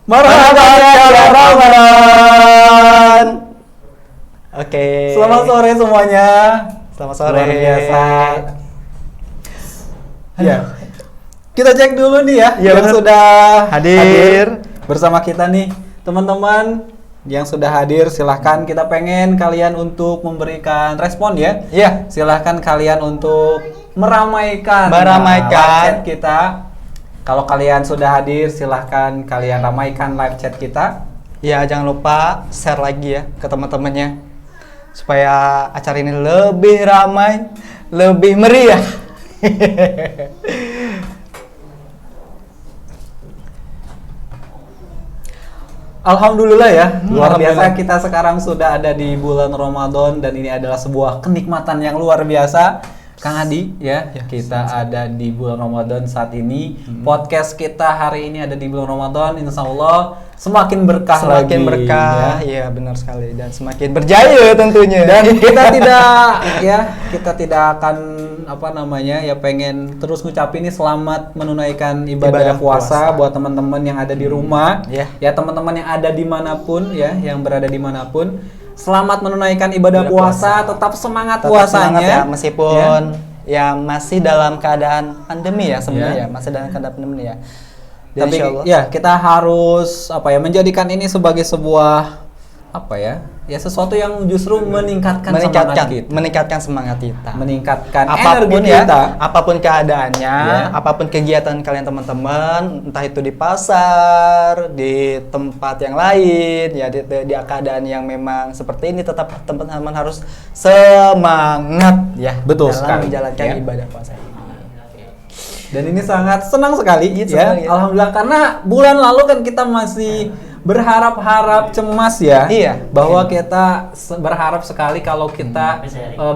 Marhaban ya Ramadan. Oke. Selamat sore semuanya. Selamat sore. Luar biasa. Ya. Kita cek dulu nih ya, Ya, yang bener. sudah Hadir. bersama kita nih. Teman-teman yang sudah hadir, silahkan, kita pengen kalian untuk memberikan respon ya. Iya. Silahkan kalian untuk meramaikan Meramaikan. live chat kita. Kalau kalian sudah hadir, silahkan kalian ramaikan live chat kita. Ya, jangan lupa share lagi ya ke teman-temannya supaya acara ini lebih ramai, lebih meriah. Alhamdulillah ya, luar Alhamdulillah. biasa kita sekarang sudah ada di bulan Ramadan dan ini adalah sebuah kenikmatan yang luar biasa. Kang Adi ya, kita ada di bulan Ramadan saat ini. Podcast kita hari ini ada di bulan Ramadan, insya Allah semakin berkah lagi. Semakin berkah, ya. iya benar sekali, dan semakin berjaya tentunya. Dan kita tidak akan pengen terus ngucapin ini selamat menunaikan ibadah puasa buat teman-teman yang ada di rumah. Ya teman-teman yang ada dimanapun ya, yang berada dimanapun, selamat menunaikan ibadah puasa. Tetap semangat Tetap puasanya semangat ya, meskipun ya masih dalam keadaan pandemi ya sebenarnya, masih dalam keadaan pandemi ya. Dan Tapi insyaallah, ya kita harus menjadikan ini sebagai sebuah sesuatu yang justru meningkatkan semangat kita. meningkatkan Apapun energi ya, kita. apapun keadaannya, apapun kegiatan kalian teman-teman, entah itu di pasar, di tempat yang lain, ya di keadaan yang memang seperti ini, tetap teman-teman harus semangat ya Betul dalam sekali, menjalankan ya. ibadah puasa ini. Dan ini sangat senang sekali Iya, ya. senang, ya. Alhamdulillah, karena bulan lalu kan kita masih berharap-harap cemas ya. Iya. Bahwa kita berharap sekali kalau kita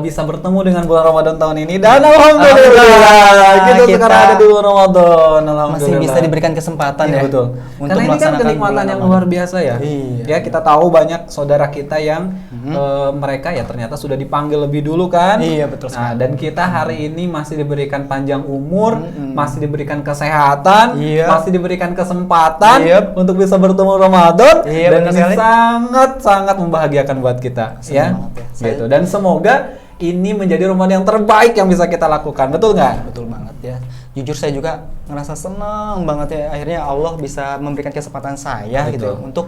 bisa bertemu dengan bulan Ramadan tahun ini, dan alhamdulillah kita sekarang ada di bulan Ramadan. Alhamdulillah. Masih bisa diberikan kesempatan Iya, ya. betul. Untuk Karena ini kan melaksanakan kenikmatan bulan yang Ramadan. luar biasa ya. Iya. Ya, kita tahu banyak saudara kita yang mereka ya ternyata sudah dipanggil lebih dulu kan. Iya, betul Nah, sekali. dan kita hari ini masih diberikan panjang umur, masih diberikan kesehatan, Iya. masih diberikan kesempatan Iya. untuk bisa bertemu Ramadan. Iya, dan benar ini sekali. sangat membahagiakan buat kita ya. Senang banget ya. Gitu. Dan semoga ini menjadi Ramadan yang terbaik yang bisa kita lakukan. Betul nggak? Betul banget ya. Jujur saya juga ngerasa senang banget ya, akhirnya Allah bisa memberikan kesempatan saya Betul. gitu untuk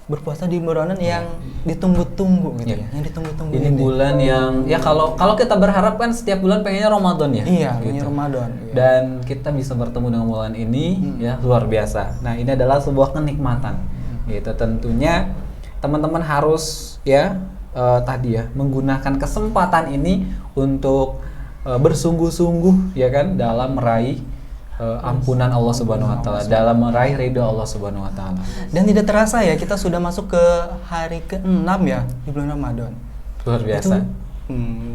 berpuasa di bulan yang ditunggu-tunggu gitu ya. Yang ditunggu-tunggu Ini bulan yang ya kalau kita berharap kan setiap bulan pengennya Ramadan ya. Iya, gitu. ini Ramadan. Iya. Dan kita bisa bertemu dengan bulan ini ya luar biasa. Nah, ini adalah sebuah kenikmatan. Gitu. Tentunya teman-teman harus menggunakan kesempatan ini untuk bersungguh-sungguh ya kan dalam meraih ampunan Allah Subhanahu wa taala, dalam meraih ridho Allah Subhanahu wa taala. Dan tidak terasa ya, kita sudah masuk ke hari ke-6 ya di bulan Ramadan. Luar biasa.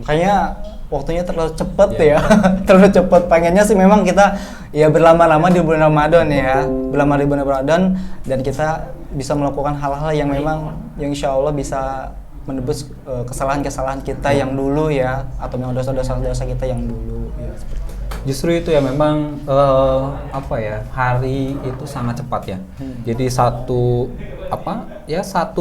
Kayaknya waktunya terlalu cepat ya. Terlalu cepat. Pengennya sih memang kita ya berlama-lama di bulan Ramadan ya. Berlama di bulan Ramadan, dan kita bisa melakukan hal-hal yang memang yang insya Allah bisa menebus kesalahan-kesalahan kita yang dulu ya, atau memang dosa-dosa kita yang dulu ya, seperti itu. Justru itu ya memang hari itu sangat cepat ya. Jadi satu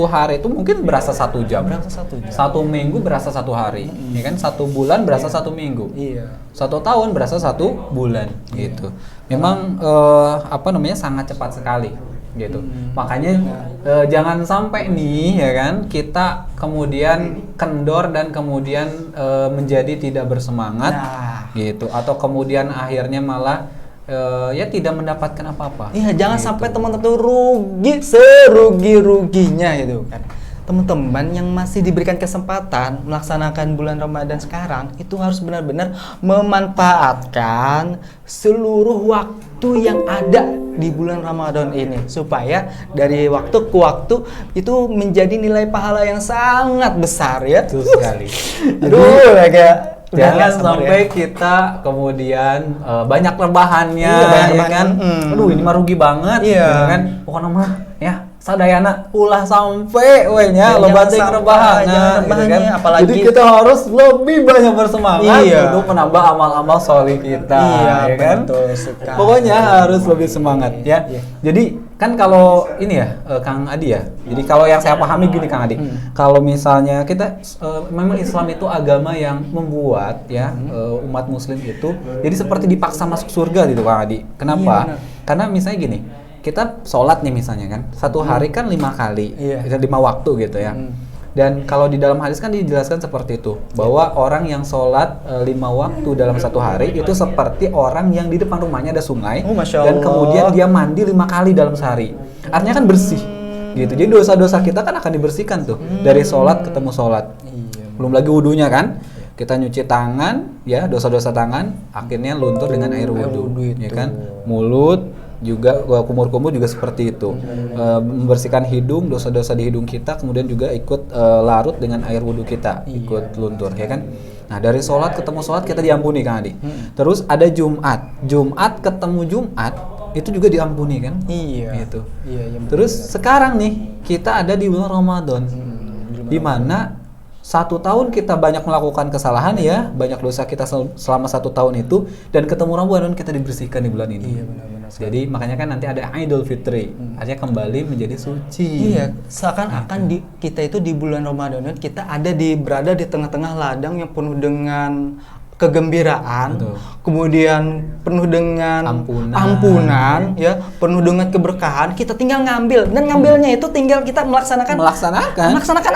hari itu mungkin berasa 1 jam. Berasa 1 jam. 1 minggu berasa 1 hari. Ya kan 1 bulan berasa 1 minggu. Iya. 1 tahun berasa 1 bulan gitu. Memang sangat cepat sekali gitu. Makanya jangan sampai nih ya kan kita kemudian kendor dan kemudian menjadi tidak bersemangat gitu, atau kemudian akhirnya malah tidak mendapatkan apa-apa. Iya, jangan gitu. sampai teman-teman tuh rugi serugi-ruginya gitu kan. Teman-teman yang masih diberikan kesempatan melaksanakan bulan Ramadan sekarang itu harus benar-benar memanfaatkan seluruh waktu yang ada di bulan Ramadan ini, supaya dari waktu ke waktu itu menjadi nilai pahala yang sangat besar ya. Betul sekali. Aduh, kayak Jangan sampai kita kemudian banyak rebahannya, Iya, banyak ya rebahan. kan? Aduh, ini mah rugi banget, Iya. gitu kan? Pokoknya mah ya sadayana ulah sampai nya Ya, lebat jangan yang sampai, rebahannya, jangan gitu kan? rebahannya, apalagi- Jadi kita harus lebih banyak bersemangat Iya. untuk menambah amal-amal soleh kita, Iya, ya kan? betul sekali. Pokoknya harus lebih semangat ya. Iya. Jadi kan kalau ini ya Kang Adi ya. Jadi kalau yang saya pahami gini Kang Adi. Kalau misalnya kita memang Islam itu agama yang membuat ya umat muslim itu jadi seperti dipaksa masuk surga gitu Kang Adi. Kenapa? Karena misalnya gini, kita sholat nih misalnya kan, satu hari kan 5 kali, 5 waktu gitu ya. Dan kalau di dalam hadis kan dijelaskan seperti itu, bahwa orang yang sholat 5 waktu dalam satu hari itu seperti orang yang di depan rumahnya ada sungai dan kemudian dia mandi 5 kali dalam sehari. Artinya kan bersih, gitu. Jadi dosa-dosa kita kan akan dibersihkan tuh dari sholat ketemu sholat. Belum lagi wudunya kan, kita nyuci tangan, ya dosa-dosa tangan akhirnya luntur dengan air wudu, ya kan, mulut juga kumur-kumur juga seperti itu, membersihkan hidung, dosa-dosa di hidung kita kemudian juga ikut larut dengan air wudhu kita, ikut luntur, ya kan. Nah dari sholat ketemu sholat kita diampuni Kang Adi. Terus ada Jumat ketemu Jumat itu juga diampuni kan, gitu. Terus sekarang nih kita ada di bulan Ramadan, di mana 1 tahun kita banyak melakukan kesalahan ya, banyak dosa kita selama 1 tahun itu, dan ketemu Ramadan kita dibersihkan di bulan ini. Jadi makanya kan nanti ada Idul Fitri, artinya kembali menjadi suci. Seakan-akan kita itu di bulan Ramadan kita berada di tengah-tengah ladang yang penuh dengan kegembiraan, kemudian penuh dengan ampunan, ya, penuh dengan keberkahan. Kita tinggal ngambil, dan ngambilnya itu tinggal kita melaksanakan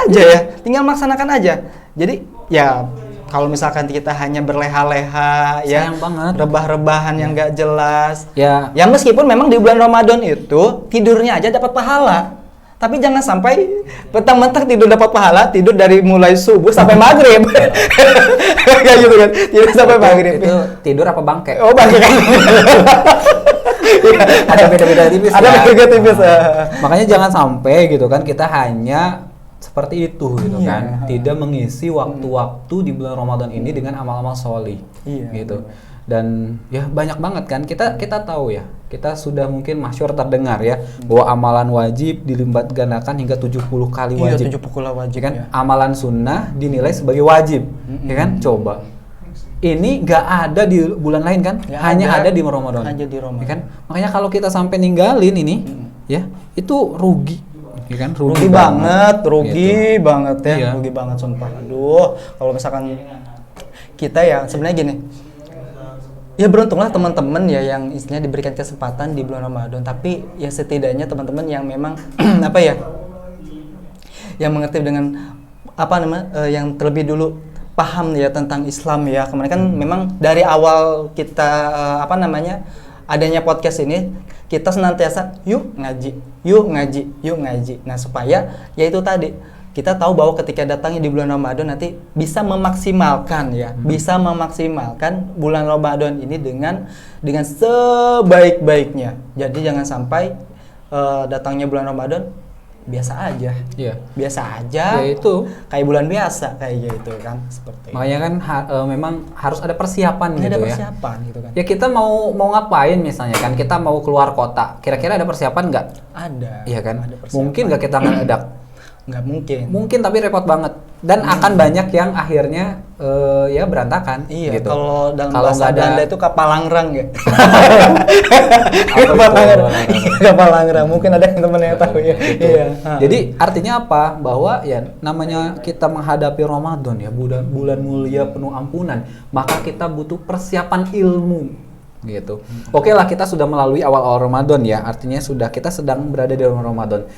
aja ya, tinggal melaksanakan aja. Jadi ya kalau misalkan kita hanya berleha-leha, ya, rebah-rebahan yang nggak jelas, ya meskipun memang di bulan Ramadan itu tidurnya aja dapat pahala. Tapi jangan sampai mentang-mentang tidur dapat pahala, tidur dari mulai subuh sampai maghrib. Kayak gitu kan, tidur sampai maghrib. Itu tidur apa bangke? Oh bangke kan. Ada beda-beda tipis. Makanya jangan sampai gitu kan, kita hanya seperti itu gitu kan. Tidak mengisi waktu-waktu di bulan Ramadan ini dengan amal-amal sholih. Gitu. Dan ya banyak banget kan, kita tahu ya, kita sudah mungkin masyhur terdengar ya, bahwa amalan wajib dilipat gandakan hingga 70 kali wajib. 70 kali wajib kan, amalan sunnah dinilai sebagai wajib, ya kan? Coba. Ini nggak ada di bulan lain kan? Hanya ada di Ramadan. Hanya di Ramadan. Ya kan? Makanya kalau kita sampai ninggalin ini, ya, itu rugi. Ya kan? Rugi banget ya. Rugi banget sumpah. Aduh, kalau misalkan kita ya sebenarnya gini. Ya beruntunglah teman-teman ya yang istilahnya diberikan kesempatan di bulan Ramadan, tapi ya setidaknya teman-teman yang memang apa ya, yang mengerti dengan yang terlebih dulu paham ya tentang Islam ya. Kemarin kan memang dari awal kita adanya podcast ini, kita senantiasa yuk ngaji. Nah supaya ya itu tadi, kita tahu bahwa ketika datangnya di bulan Ramadan nanti bisa memaksimalkan bulan Ramadan ini dengan sebaik-baiknya. Jadi jangan sampai datangnya bulan Ramadan biasa aja. Ya itu kayak bulan biasa kayak gitu kan, seperti. Makanya kan memang harus ada persiapan gitu ya. Gitu kan. Ya kita mau ngapain misalnya kan, kita mau keluar kota. Kira-kira ada persiapan nggak? Ada. Iya kan? Ada persiapan. Mungkin nggak kita ngeledak? Nggak mungkin. Mungkin tapi repot banget, dan akan banyak yang akhirnya ya berantakan. Iya. Gitu. Kalau dalam bahasa Belanda itu kapalangrang ya. Kapalangrang. Mungkin ada yang teman yang tahu ya. Gitu. Iya. Jadi artinya apa? Bahwa ya namanya kita menghadapi Ramadan ya, bulan mulia penuh ampunan, maka kita butuh persiapan ilmu. Gitu. Oke lah, kita sudah melalui awal Ramadan ya, artinya kita sedang berada di Ramadan.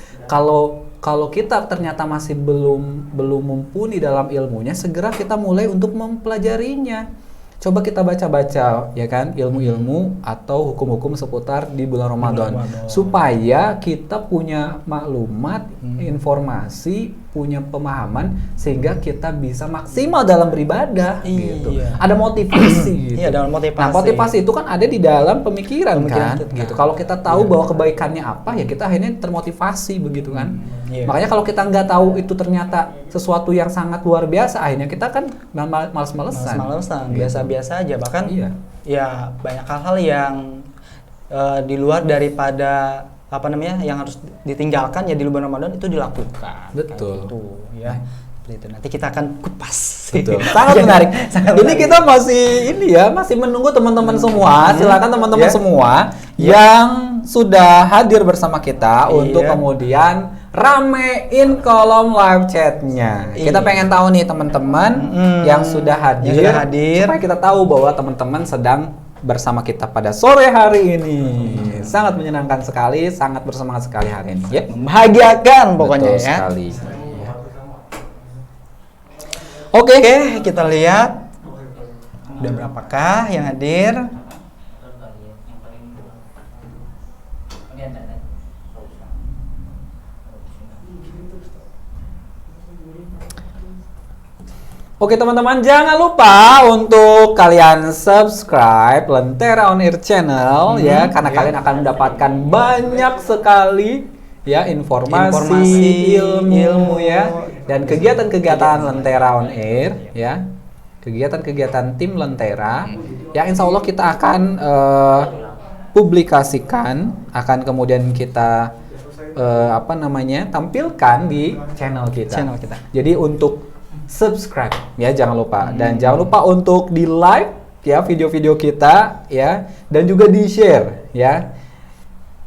Kalau kita ternyata masih belum mumpuni dalam ilmunya, segera kita mulai untuk mempelajarinya. Coba kita baca-baca ya kan, ilmu-ilmu atau hukum-hukum seputar di bulan Ramadan. Supaya kita punya maklumat, informasi, punya pemahaman, sehingga kita bisa maksimal dalam beribadah gitu. Ada motivasi gitu. Iya, dalam motivasi. Nah, motivasi itu kan ada di dalam pemikiran kan kita. gitu. Kalau kita tahu bahwa kebaikannya apa, ya kita akhirnya termotivasi begitu kan. Makanya kalau kita nggak tahu itu ternyata sesuatu yang sangat luar biasa, akhirnya kita kan males-malesan. Biasa-biasa aja, bahkan ya banyak hal-hal yang di luar daripada yang harus ditinggalkan ya di bulan Ramadan itu dilakukan. Betul. Gitu, ya. Seperti itu. Nanti kita akan kupas. Betul. Sangat menarik. Sangat Ini menarik. kita masih menunggu teman-teman semua. Silakan teman-teman Ya. semua yang sudah hadir bersama kita untuk Iya. kemudian ramein kolom live chatnya. Kita Iya. pengen tahu nih teman-teman yang sudah hadir, Yang sudah hadir. supaya kita tahu bahwa teman-teman sedang bersama kita pada sore hari ini. Sangat menyenangkan sekali, sangat bersemangat sekali hari ini. Ya. Membahagiakan pokoknya Betul ya. sekali. Oke. Oke, kita lihat udah berapakah yang hadir. Oke teman-teman, jangan lupa untuk kalian subscribe Lentera On Air Channel ya, karena ya. kalian akan mendapatkan banyak sekali ya informasi, ilmu ya, dan kegiatan-kegiatan Lentera On Air ya, kegiatan-kegiatan tim Lentera yang insya Allah kita akan publikasikan, akan kemudian kita tampilkan di channel kita. Jadi untuk subscribe ya, jangan lupa, dan jangan lupa untuk di like ya video-video kita ya, dan juga di share ya,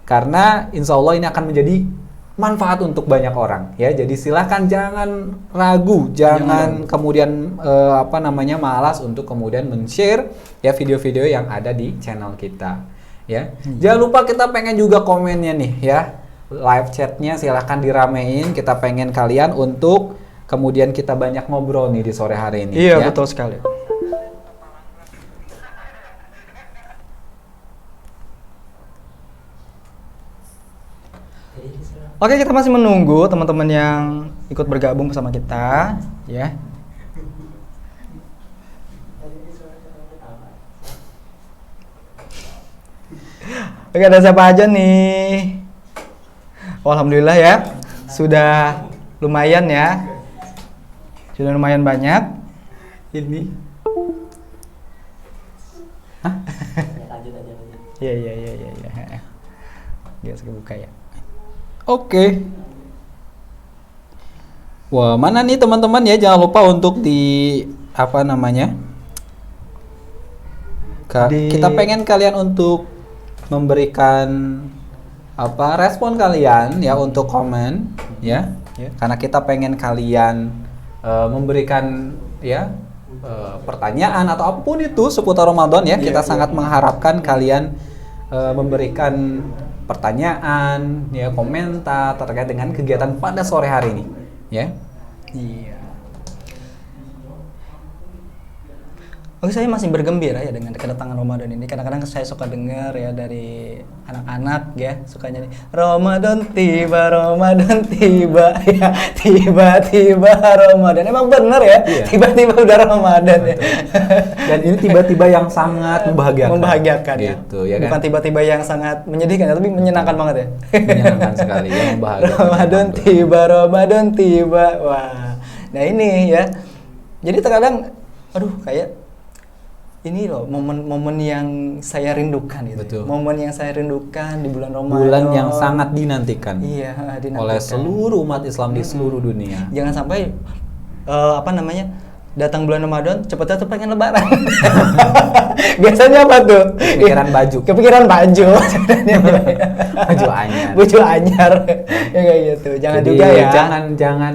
karena insya Allah ini akan menjadi manfaat untuk banyak orang ya. Jadi silahkan jangan ragu, jangan kemudian malas untuk kemudian men-share ya video-video yang ada di channel kita ya. Jangan lupa, kita pengen juga komennya nih ya, live chatnya silahkan diramein, kita pengen kalian untuk kemudian kita banyak ngobrol nih di sore hari ini. Iya, ya. betul sekali. Oke, kita masih menunggu teman-teman yang ikut bergabung bersama kita, ya. Oke, ada siapa aja nih? Oh, alhamdulillah ya, sudah lumayan ya. Sudah lumayan banyak. Ini. Iya. Dia buka ya. Oke. Wah, mana nih teman-teman ya, jangan lupa untuk kita pengen kalian untuk memberikan respon kalian ya, untuk komen ya. Karena kita pengen kalian memberikan ya pertanyaan atau apapun itu seputar Ramadan ya. Kita sangat mengharapkan kalian memberikan pertanyaan ya, komentar terkait dengan kegiatan pada sore hari ini ya. Iya. Oke, saya masih bergembira ya dengan kedatangan Ramadan ini. Kadang-kadang saya suka dengar ya dari anak-anak ya, sukanya nih, Ramadan tiba ya, tiba-tiba Ramadan. Emang bener ya, Iya. tiba-tiba udah Ramadan ya. Dan ini tiba-tiba yang sangat membahagiakan ya. gitu ya kan. Bukan tiba-tiba yang sangat menyedihkan ya, tapi menyenangkan banget ya. Menyenangkan sekali ya, membahagiakan. Ramadan tiba. Wah. Nah, ini ya. Jadi terkadang kayak ini loh momen-momen yang saya rindukan gitu. Betul. Momen yang saya rindukan di bulan Ramadan. Bulan yang sangat dinantikan. Iya, dinantikan oleh seluruh umat Islam di seluruh dunia. Jangan sampai datang bulan Ramadan cepetnya tuh pengen lebaran. Biasanya apa tuh? Kepikiran baju. Kepikiran baju. Baju anyar. Baju anyar. Ya kayak gitu. Jangan Jadi, juga ya. Jangan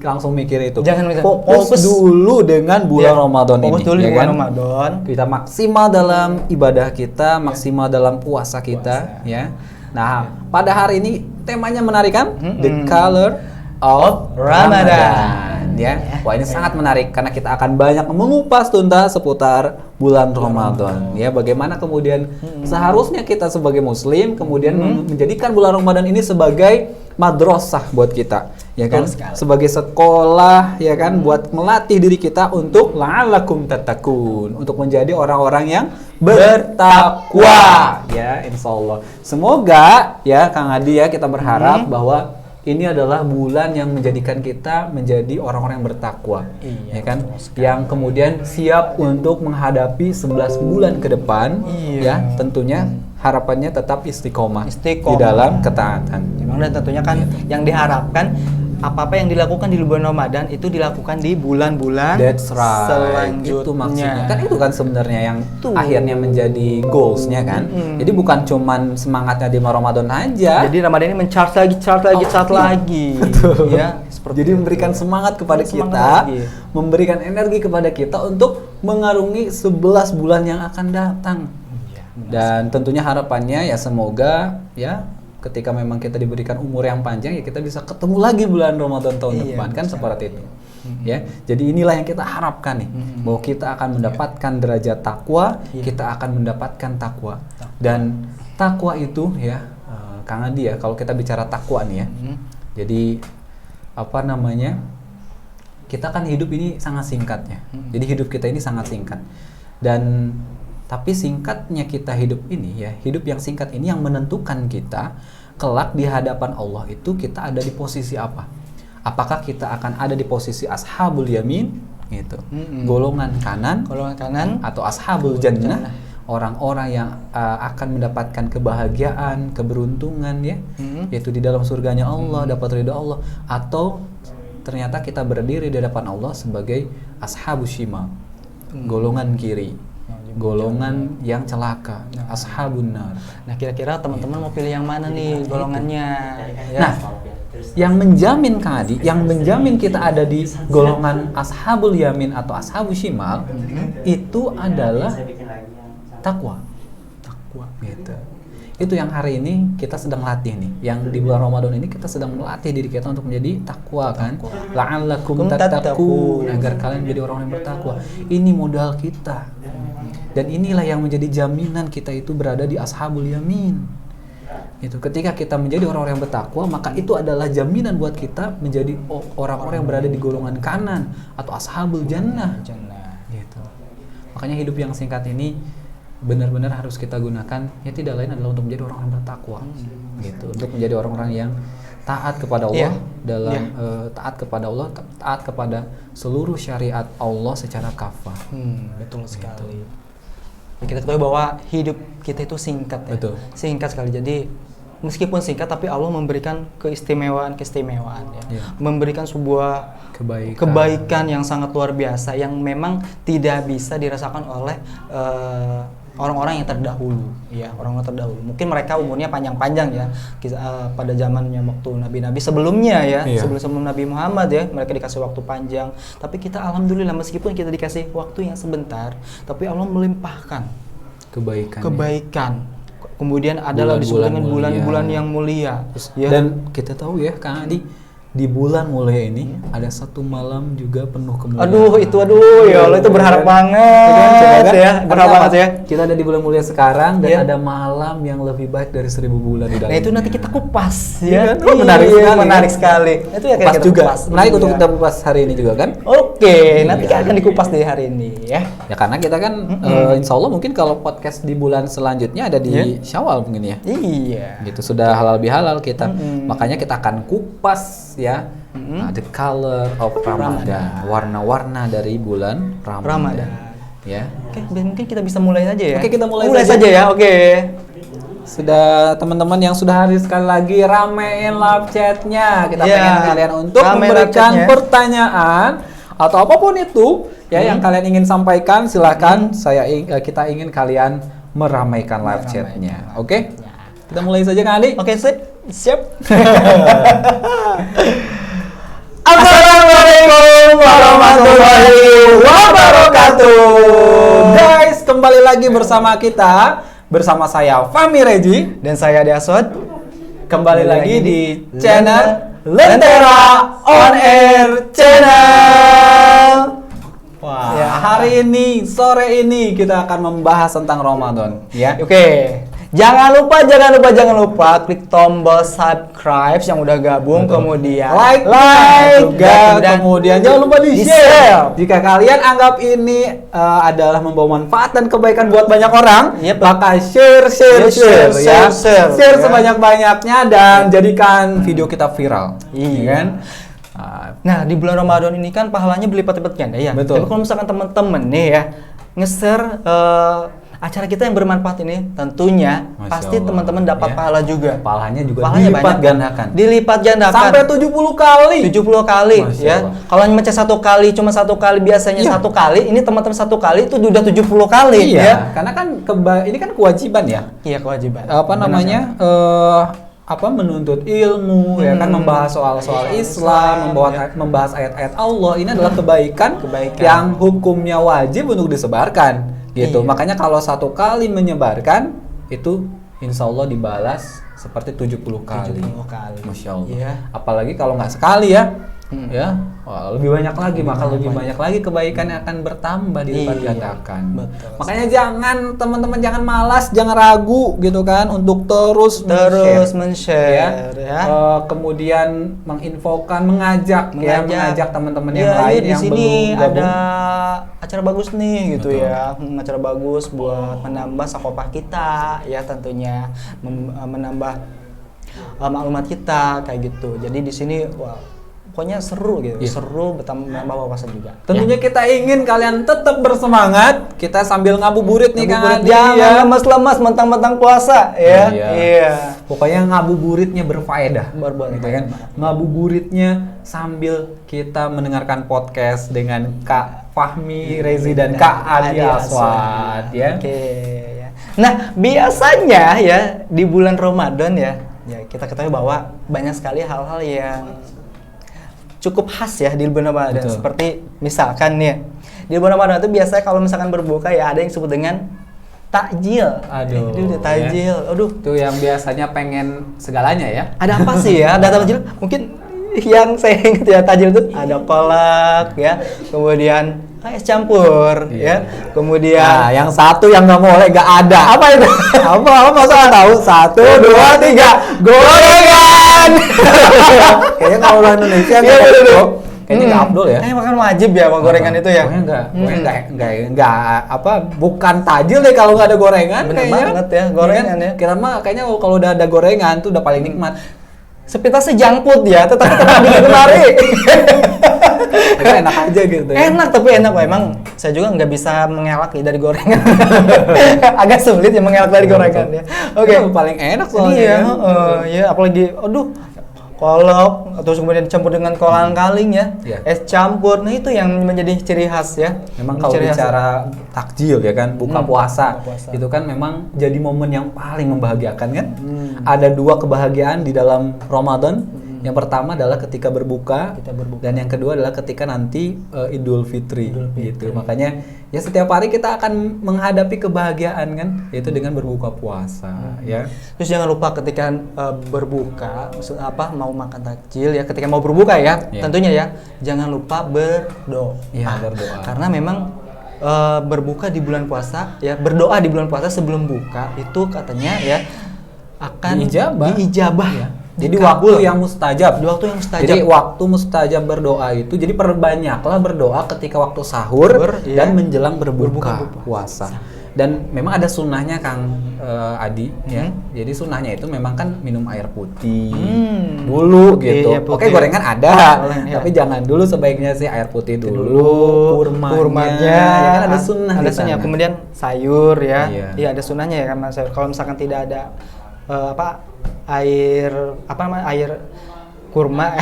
langsung mikir itu. Jangan mikir. Fokus dulu dengan bulan Ramadan ini. Fokus dulu ya di kan? bulan Ramadan. Kita maksimal dalam ibadah kita, maksimal dalam puasa kita, ya. Nah, pada hari ini temanya menarik kan? The Color of Ramadan. Ya, wah ini sangat menarik karena kita akan banyak mengupas tuntas seputar bulan Ramadan. Ya, bagaimana kemudian seharusnya kita sebagai Muslim kemudian menjadikan bulan Ramadan ini sebagai madrasah buat kita, ya kan? Sebagai sekolah, ya kan? Buat melatih diri kita untuk la'allakum tattaqun, untuk menjadi orang-orang yang bertakwa. Ya, insyaallah. Semoga ya Kang Adi ya, kita berharap bahwa ini adalah bulan yang menjadikan kita menjadi orang-orang yang bertakwa, ya kan? Yang kemudian siap untuk menghadapi 11 bulan ke depan, ya tentunya harapannya tetap istiqomah di dalam ketaatan. Memang dan tentunya kan yang diharapkan apa-apa yang dilakukan di bulan Ramadan itu dilakukan di bulan-bulan That's right. selanjutnya. Itu maksudnya. Kan itu kan sebenarnya yang Tuh. akhirnya menjadi goals-nya kan. Jadi bukan cuman semangatnya di Ramadan aja. Jadi Ramadan ini charge lagi. Betul. Ya, seperti Jadi itu. memberikan semangat kepada Semangat kita, lagi. memberikan energi kepada kita untuk mengarungi 11 bulan yang akan datang. Dan tentunya harapannya ya semoga ya ketika memang kita diberikan umur yang panjang ya kita bisa ketemu lagi bulan Ramadan tahun depan kan seperti itu. Ya. Jadi inilah yang kita harapkan nih bahwa kita akan mendapatkan derajat takwa, kita akan mendapatkan takwa. Dan takwa itu ya Kang Adi ya kalau kita bicara takwa nih ya. Jadi apa namanya? Kita kan hidup ini sangat singkat ya. Jadi hidup kita ini sangat singkat. Dan tapi singkatnya kita hidup ini ya, hidup yang singkat ini yang menentukan kita kelak di hadapan Allah itu kita ada di posisi apa? Apakah kita akan ada di posisi ashabul yamin gitu, golongan kanan, atau ashabul jannah, orang-orang yang akan mendapatkan kebahagiaan, keberuntungan ya, yaitu di dalam surganya Allah, dapat ridha Allah, atau ternyata kita berdiri di hadapan Allah sebagai ashabus shimal, golongan kiri, golongan yang celaka, ashabun nar. Nah, kira-kira teman-teman mau pilih yang mana nih golongannya? Ya. Nah, yang menjamin Kang Adi, yang menjamin kita ada di golongan ashabul yamin atau ashabus shimal itu adalah takwa. Takwa gitu. Itu yang hari ini kita sedang latih nih. Yang di bulan Ramadan ini kita sedang melatih diri kita untuk menjadi takwa kan. La'allakum tattaqun, agar kalian menjadi orang yang bertakwa. Ini modal kita. Dan inilah yang menjadi jaminan kita itu berada di ashabul yamin. Itu ketika kita menjadi orang-orang yang bertakwa, maka itu adalah jaminan buat kita menjadi orang-orang yang berada di golongan kanan atau ashabul jannah. Gitu. Makanya hidup yang singkat ini benar-benar harus kita gunakan ya tidak lain adalah untuk menjadi orang-orang bertakwa. Gitu. Untuk menjadi orang-orang yang taat kepada Allah taat kepada Allah, taat kepada seluruh syariat Allah secara kafah. Betul sekali. Kita tahu bahwa hidup kita itu singkat ya. Betul. Singkat sekali. Jadi meskipun singkat tapi Allah memberikan keistimewaan ya. Memberikan sebuah kebaikan yang sangat luar biasa yang memang tidak bisa dirasakan oleh orang-orang yang terdahulu ya, orang-orang terdahulu. Mungkin mereka umurnya panjang-panjang ya. Pada zamannya waktu nabi-nabi sebelumnya ya, sebelum Nabi Muhammad ya, mereka dikasih waktu panjang. Tapi kita alhamdulillah meskipun kita dikasih waktu yang sebentar, tapi Allah melimpahkan kebaikan. Kemudian adalah disebut dengan bulan-bulan yang mulia. Ya. Dan kita tahu ya Kang Adi, di bulan mulia ini ada satu malam juga penuh kemuliaan. Ya Allah itu berharap banget ya. Berharap banget ya. Kita ada di bulan mulia sekarang dan ada malam yang lebih baik dari 1000 bulan di dalamnya. Nah itu nanti kita kupas ya. Menarik sekali. Itu ya kupas juga. Menarik untuk Iya. kita kupas hari ini juga kan? Oke, nanti akan dikupas di hari ini ya. Ya karena kita kan insya Allah mungkin kalau podcast di bulan selanjutnya ada di Syawal mungkin ya. Iya. Gitu sudah halal bihalal kita. Makanya kita akan kupas ya the color of Ramadan, warna-warna dari bulan Ramadan. Ya. Oke, mungkin kita bisa mulai saja ya. Oke, kita mulai saja ya. Oke. Sudah teman-teman yang sudah hadir sekali lagi ramein live chatnya. Kita pengen kalian untuk memberikan pertanyaan atau apapun itu ya yang kalian ingin sampaikan, silahkan kita ingin kalian meramaikan live chatnya. Oke? Kita mulai saja Kang Adi. Oke, siap. Assalamualaikum warahmatullahi wabarakatuh. Guys, kembali lagi bersama kita, bersama saya Fahmi Reji dan saya Ade Aswad. Kembali lagi di channel Lentera On Air Channel. Wah, hari ini, sore ini kita akan membahas tentang Ramadan, ya. Oke. Jangan lupa klik tombol subscribe yang udah gabung. Betul. Kemudian like kemudian jangan lupa di share. Jika kalian anggap ini adalah membawa manfaat dan kebaikan buat banyak orang, maka share sebanyak-banyaknya dan jadikan video kita viral. Iya kan? Nah, di bulan Ramadan ini kan pahalanya berlipat-lipat ganda ya. Betul. Tapi kalau misalkan teman-teman nih ya nge-share acara kita yang bermanfaat ini tentunya Masya pasti Allah, teman-teman dapat ya. pahala juga. Pahalanya juga Pahalanya dilipat banyak. gandakan. Dilipat gandakan. Sampai 70 kali. 70 kali Masya ya. Allah. Kalau hanya baca satu kali, cuma satu kali biasanya Iya. satu kali, ini teman-teman satu kali itu udah 70 kali Iya, ya. karena kan ini kan kewajiban ya. Iya, kewajiban. Apa Benar, namanya? Menuntut ilmu ya kan, membahas soal-soal Islam, membahas ayat-ayat Allah. Ini adalah kebaikan yang hukumnya wajib untuk disebarkan gitu. Iya. Makanya kalau satu kali menyebarkan itu insya Allah dibalas seperti 70 kali. 70 kali. Masya Allah. Iya. Apalagi kalau nggak sekali ya. Ya, wah, lebih banyak lagi, maka lebih banyak lagi kebaikan yang akan bertambah dilipat Iya, gandakan. betul. Makanya jangan teman-teman jangan malas, jangan ragu gitu kan untuk terus men-share ya. Kemudian menginfokan, mengajak teman-teman yang Ya, lain di yang sini belum gabung. ada acara bagus nih gitu Betul. ya. Acara bagus buat menambah sakopah kita ya, tentunya menambah maklumat kita kayak gitu. Jadi di sini wah pokoknya seru gitu, Iya. seru menambah wawasan juga. Tentunya kita ingin kalian tetap bersemangat. Kita sambil ngabuburit nih kan. Jangan lemas-lemas mentang-mentang puasa ya. Iya. Pokoknya ngabuburitnya berfaedah. Berbuat Gitu kan. Ngabuburitnya sambil kita mendengarkan podcast dengan Kak Fahmi Rezi dan Kak Adi Aswad ya. Oke ya. Nah, biasanya ya di bulan Ramadan ya kita ketahui bahwa banyak sekali hal-hal yang cukup khas ya di bulan Ramadan. Betul. Seperti misalkan nih, di bulan Ramadan itu biasanya kalau misalkan berbuka ya ada yang disebut dengan takjil. Aduh, takjil. Aduh, Itu yang biasanya pengen segalanya ya. ada apa sih ya? Ada takjil? Mungkin yang saya ingat ya takjil itu ada kolak ya, kemudian es campur ya, kemudian Nah, yang satu yang nggak boleh nggak ada. apa itu? Apa masa nggak tahu? 1, 2, 3 gorengan. Kayaknya kalau orang Indonesia Iya, nggak bener. Abdul. Kayaknya nggak Abdul ya. Makan wajib ya sama gorengan itu ya. Pokoknya nggak apa, bukan tajil deh kalau nggak ada gorengan. Bener kayaknya. banget ya, gorengan ya. Kira mah kayaknya kalau udah ada gorengan tuh udah paling nikmat. Sepintas junk food ya, tetapi tetap digemari. Tapi enak aja gitu ya. Enak, tapi enak. Wah, emang saya juga nggak bisa mengelak nih dari gorengan. Agak sulit ya mengelak dari gorengan ya. Oke. Itu paling enak soalnya. Iya, kan. ya apalagi, aduh, kolok atau kemudian dicampur dengan kolang kaling ya, Iya. es campur. Nah itu yang menjadi ciri khas ya. Memang kalau Ciri khas. bicara takjil ya kan, buka puasa, buka puasa. itu kan memang jadi momen yang paling membahagiakan kan. Ada 2 kebahagiaan di dalam Ramadan. Yang pertama adalah ketika berbuka, dan yang kedua adalah ketika nanti Idul Fitri, gitu. Makanya ya setiap hari kita akan menghadapi kebahagiaan kan, yaitu dengan berbuka puasa ya. Terus jangan lupa ketika berbuka, maksud apa, mau makan takjil ya, ketika mau berbuka ya, Iya. tentunya ya, jangan lupa berdoa. Iya, berdoa. Karena memang berbuka di bulan puasa ya, berdoa di bulan puasa sebelum buka itu katanya ya akan diijabah. Ya. Jadi waktu yang mustajab. Di waktu yang mustajab. Jadi waktu mustajab berdoa itu, jadi perbanyaklah berdoa ketika waktu sahur Iya. dan menjelang berbuka puasa. Dan memang ada sunnahnya Kang Adi ya. Jadi sunnahnya itu memang kan minum air putih dulu gitu. Iya, putih. Oke, gorengan ada, Boleh, ya. tapi jangan dulu, sebaiknya sih air putih dulu. Kurmanya ya kan ada sunnah. Ada di sunnah. sana. Kemudian sayur ya. Iya. Iya, ada sunnahnya ya, karena sayur. Kalau misalkan tidak ada air kurma,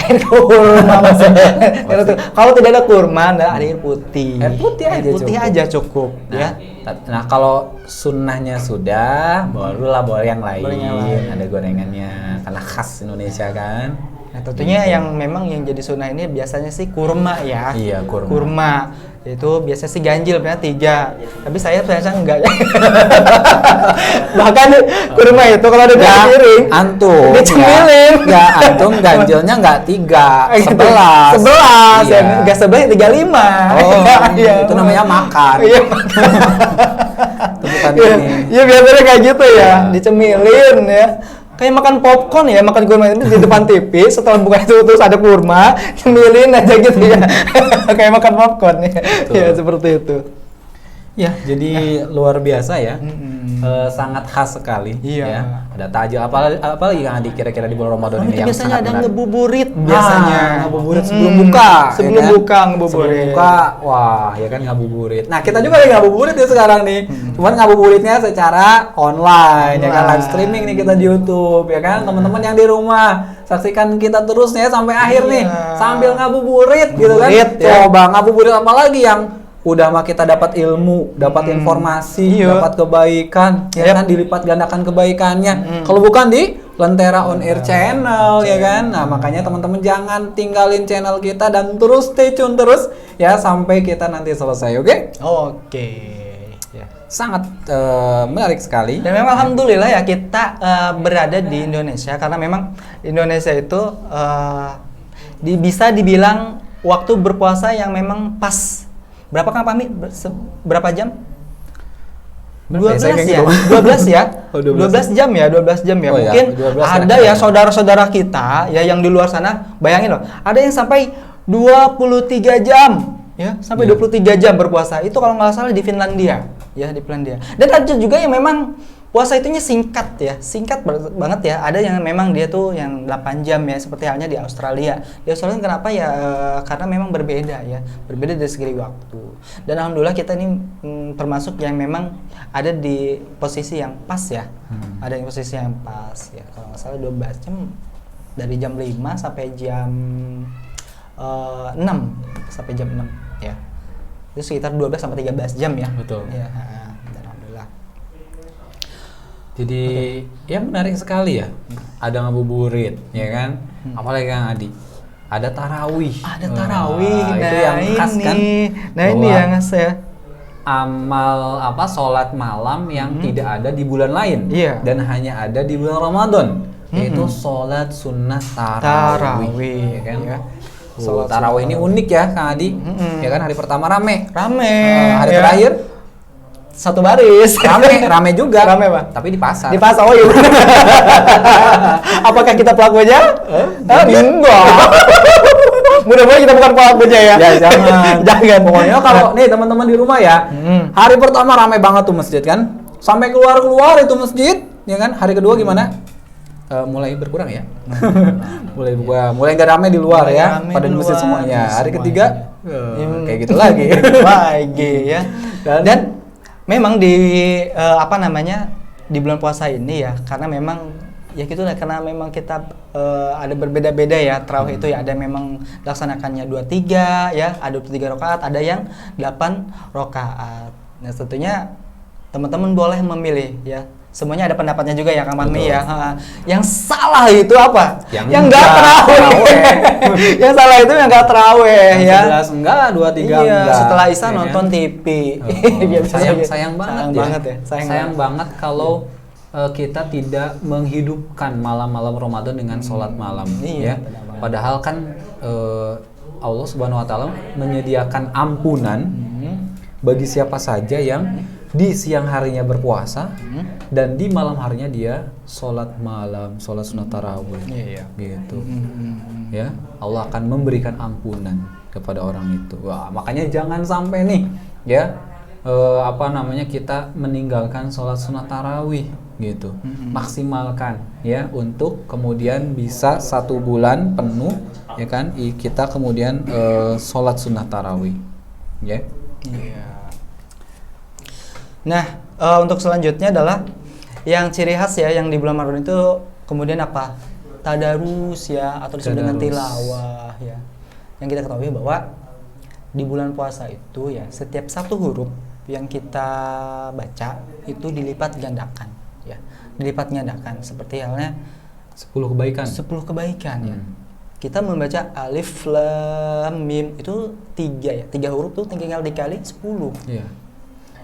kalau tidak ada kurma, ada air putih. Air putih aja cukup ya. Nah, kalau sunnahnya sudah, barulah boleh yang lain. Boleh yang lain. Ada gorengannya, karena khas Indonesia kan. Nah, tentunya yang memang yang jadi sunnah ini biasanya sih kurma ya. Iya, kurma. Kurma itu biasanya sih ganjil, benar 3. Tapi saya biasanya enggak. Bahkan kurma itu kalau ada di piring, antum dicemilin. Enggak, antum ganjilnya enggak 3, 11. 11, Iya. enggak 11, 35. Oh, Iya. itu namanya makan. Iya. Itu bukan Iya, ini. iya, biasanya kayak gitu ya, Iya. dicemilin ya. Kayak makan popcorn ya, makan kurma itu di depan TV, setelah buka itu terus ada kurma, cemilin aja gitu ya. Kayak makan popcorn ya. Betul. Ya seperti itu. Ya, jadi luar biasa ya. Mm-mm. Sangat khas sekali. Iya. Ya. Ada takjil, apalagi Kang Adi kira-kira di bulan Ramadan ini Itu yang biasanya sangat ada menarik? ngebuburit biasanya. Ngabuburit sebelum buka. Sebelum ya kan? buka ngebuburit. Sebelum buka, wah ya kan ngabuburit. Nah kita juga lagi ngabuburit ya sekarang nih. Cuman ngabuburitnya secara online, ya kan live streaming nih kita di YouTube, ya kan teman-teman yang di rumah saksikan kita terus ya sampai akhir nih sambil ngabuburit gitu kan. Ngabuburit, ya. Coba ngabuburit apa lagi yang udah mah kita dapat ilmu, dapat informasi, Iya. dapat kebaikan, ya kan dilipat gandakan kebaikannya. Kalau bukan di Lentera On Air Channel, ya kan. Nah, makanya teman-teman jangan tinggalin channel kita dan terus stay tune terus ya sampai kita nanti selesai, oke? Oke. Ya, sangat menarik sekali. Dan memang alhamdulillah ya kita berada di Indonesia karena memang Indonesia itu bisa dibilang waktu berpuasa yang memang pas. Berapa Kang Fahmi? Berapa jam? 12 ya? 12 ya? Oh, 12. 12 jam ya? 12 jam ya? Oh, ya, Mungkin 12 ada ya saudara-saudara kita ya yang di luar sana, bayangin loh, ada yang sampai 23 jam ya, sampai 23 jam berpuasa. Itu kalau nggak salah di Finlandia, ya di Finlandia. Dan ada juga yang memang puasa itunya singkat ya, singkat banget ya. Ada yang memang dia tuh yang 8 jam ya, seperti halnya di Australia. Di Australia kenapa ya? Karena memang berbeda ya, berbeda dari segi waktu. Dan alhamdulillah kita ini termasuk yang memang ada di posisi yang pas ya. Ada di posisi yang pas ya. Kalau nggak salah 12 jam dari jam 5 sampai jam 6 sampai jam 6 ya. Itu sekitar 12 sampai 13 jam ya. Betul. Ya, dan alhamdulillah. Jadi ya menarik sekali ya. Ada ngabuburit, ya kan? Apalagi Kang Adi. Ada tarawih. Ada tarawih. Nah, itu yang khas kan. Nah, ini Bahwa yang khas ya. Amal sholat malam yang tidak ada di bulan lain. Iya. Dan hanya ada di bulan Ramadan. Yaitu sholat sunnah tarawih. Ya kan? Ya. Sholat tarawih ini unik ya Kang Adi. Ya kan hari pertama rame. Hari ya. terakhir Satu baris. rame juga. Rame, Pak. Tapi di pasar. Di pasar. Oh iya. Apakah kita pelakunya? Enggak. Mudah-mudahan kita bukan pelakunya ya. Ya jangan. Jangan. Pokoknya kalau nih teman-teman di rumah ya, hari pertama ramai banget tuh masjid kan, sampai keluar itu masjid, ya kan. Hari kedua gimana? Mulai berkurang ya. mulai nggak ramai di luar Mulai ya, ramai pada di masjid luar, semuanya. Hari semuanya. ketiga kayak gitu lagi. Lagi ya. Dan memang di di bulan puasa ini ya, karena memang ya gitu lah, karena memang kita ada berbeda-beda ya tarawih itu ya, ada yang memang laksanakannya 23 ya, ada 23 rakaat, ada yang 8 rakaat. Nah, tentunya teman-teman boleh memilih ya. Semuanya ada pendapatnya juga ya Kang Fahmi ya. Yang salah itu apa? Yang nggak terawih. Yang salah itu yang nggak terawih ya. 11 enggak, 23 Iya, enggak. setelah Isya Ya nonton kan? TV. sayang banget ya. Sayang banget kalau kita tidak menghidupkan malam-malam Ramadan dengan sholat malam. Iya, Ya. benar banget. Padahal kan Allah Subhanahu Wa Taala menyediakan ampunan bagi siapa saja yang di siang harinya berpuasa dan di malam harinya dia sholat malam, sholat sunat tarawih. Iya. Gitu. Ya, Allah akan memberikan ampunan kepada orang itu. Wah, makanya jangan sampai nih ya kita meninggalkan sholat sunat tarawih gitu. Maksimalkan ya untuk kemudian bisa 1 bulan penuh ya kan kita kemudian sholat sunat tarawih ya. Iya. Nah, untuk selanjutnya adalah yang ciri khas ya yang di bulan Ramadan itu kemudian apa? Tadarus ya, atau disebut dengan Tadarus. tilawah ya. Yang kita ketahui bahwa di bulan puasa itu ya setiap satu huruf yang kita baca itu dilipat gandakan ya. Dilipat gandakan seperti halnya 10 kebaikan. 10 kebaikan ya. Kita membaca alif lam mim itu 3 ya. 3 huruf tuh tinggal dikali 10. Iya.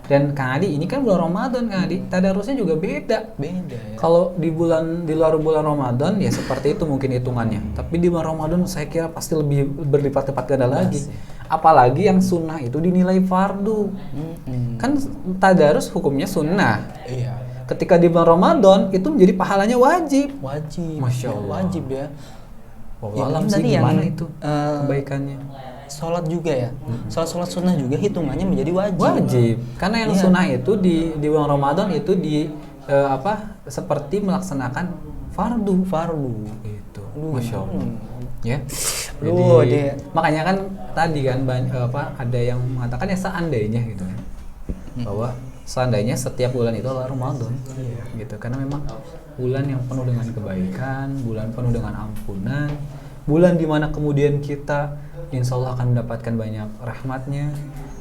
Dan Kang Adi ini kan bulan Ramadan Kang Adi, tadarusnya juga beda. Beda ya. Kalau di luar bulan Ramadan ya seperti itu mungkin hitungannya. Tapi di bulan Ramadan saya kira pasti lebih berlipat-lipat ganda lagi. Apalagi yang sunnah itu dinilai fardu. Kan tadarus hukumnya sunnah. Iya. Ketika di bulan Ramadan itu menjadi pahalanya wajib. Wajib. Masya Allah. Wajib ya. Wallahu alam sih tadi gimana yang, itu kebaikannya. sholat juga ya. Sholat sunnah juga hitungannya menjadi wajib. Wajib. Karena yang Iya. sunnah itu di bulan Ramadan itu seperti melaksanakan fardu. Gitu. Masya Allah. Ya. Aduh, Jadi makanya kan tadi kan ada yang mengatakan ya seandainya gitu kan. Bahwa seandainya setiap bulan itu adalah Ramadan. Gitu. Karena memang bulan yang penuh dengan kebaikan, bulan penuh dengan ampunan, bulan dimana kemudian kita insya Allah akan mendapatkan banyak rahmatnya,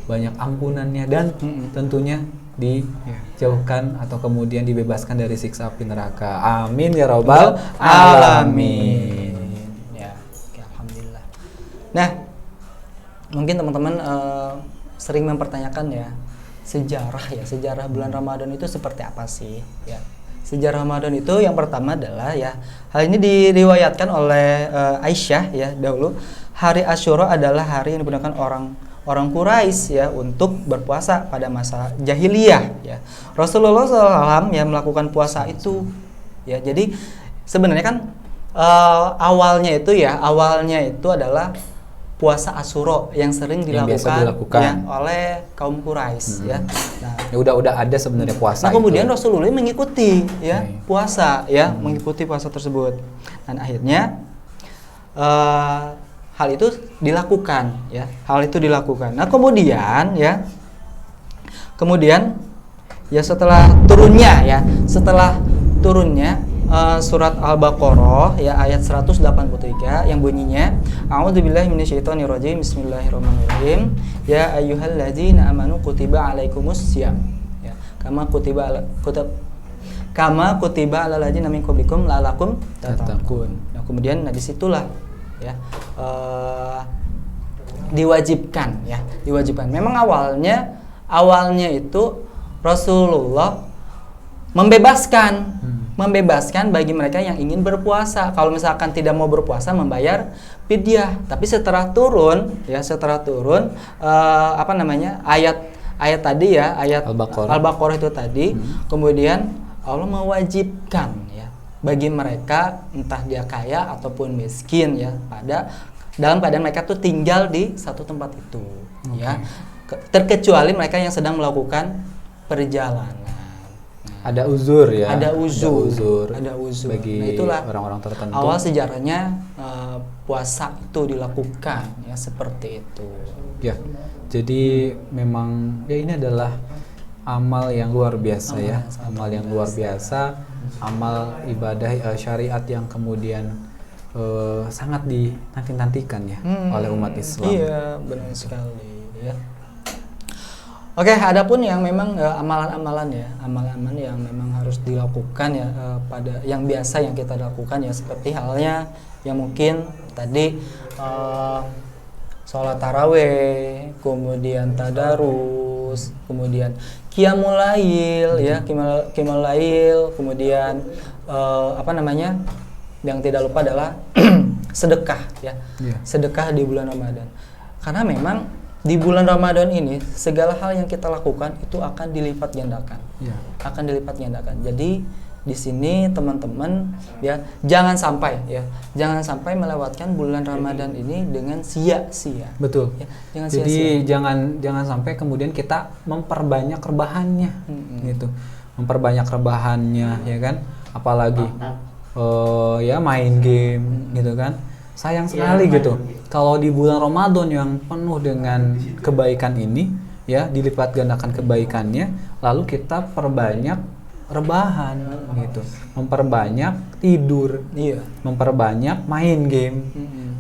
banyak ampunannya, dan tentunya dijauhkan atau kemudian dibebaskan dari siksa api neraka. Amin ya robbal alamin. Ya, oke, alhamdulillah. Nah, mungkin teman-teman sering mempertanyakan ya sejarah bulan Ramadan itu seperti apa sih? Ya, sejarah Ramadan itu yang pertama adalah ya hal ini diriwayatkan oleh Aisyah ya dahulu. Hari Asyura adalah hari yang digunakan orang Quraisy ya untuk berpuasa pada masa jahiliyah ya. Rasulullah SAW ya melakukan puasa itu ya. Jadi sebenarnya kan awalnya itu adalah puasa Asyura yang sering biasa dilakukan ya, oleh kaum Quraisy ya. Nah, udah ada sebenarnya puasa. kemudian Rasulullah mengikuti ya puasa ya, mengikuti puasa tersebut. Dan akhirnya hal itu dilakukan ya. Nah, kemudian setelah turunnya surat Al-Baqarah ya ayat 183 yang bunyinya A'udzubillahi minasyaitonirrajim bismillahirrahmanirrahim ya ayyuhalladzina amanu kutiba alaikumussyam ya kama kutiba alal ladzina min qablikum la'allakum tattaqun. Nah, kemudian disitulah ya diwajibkan. Memang awalnya itu Rasulullah membebaskan bagi mereka yang ingin berpuasa. Kalau misalkan tidak mau berpuasa membayar fidyah. Tapi setelah turun ayat tadi ya, ayat Al-Baqarah itu tadi, kemudian Allah mewajibkan ya bagi mereka entah dia kaya ataupun miskin ya dalam keadaan mereka tuh tinggal di satu tempat itu ya. Terkecuali mereka yang sedang melakukan perjalanan. Ada uzur ya. Ada uzur. Bagi nah, itulah orang-orang tertentu. Awal sejarahnya puasa itu dilakukan ya seperti itu. Ya. Jadi memang ya ini adalah amal yang luar biasa amal yang luar biasa, amal ibadah syariat yang kemudian sangat dinanti-nantikan ya oleh umat Islam. Iya, benar sekali ya. Oke, adapun yang memang amalan-amalan yang memang harus dilakukan ya pada yang biasa yang kita lakukan ya seperti halnya yang mungkin tadi sholat taraweh, kemudian tadarus, kemudian qiyamul lail ya, qiyamul lail, kemudian yang tidak lupa adalah sedekah ya. Sedekah di bulan Ramadan. Karena memang di bulan Ramadan ini segala hal yang kita lakukan itu akan dilipat gandakan. Jadi di sini teman-teman ya jangan sampai melewatkan bulan Ramadan ini dengan sia-sia. Betul. Ya, jangan jadi sia-sia. jangan sampai kemudian kita memperbanyak rebahannya gitu. Memperbanyak rebahannya ya kan, apalagi ya main game gitu kan. Sayang sekali gitu. Kalau di bulan Ramadan yang penuh dengan kebaikan ini ya, dilipat gandakan kebaikannya, lalu kita perbanyak rebahan gitu, memperbanyak tidur, memperbanyak main game,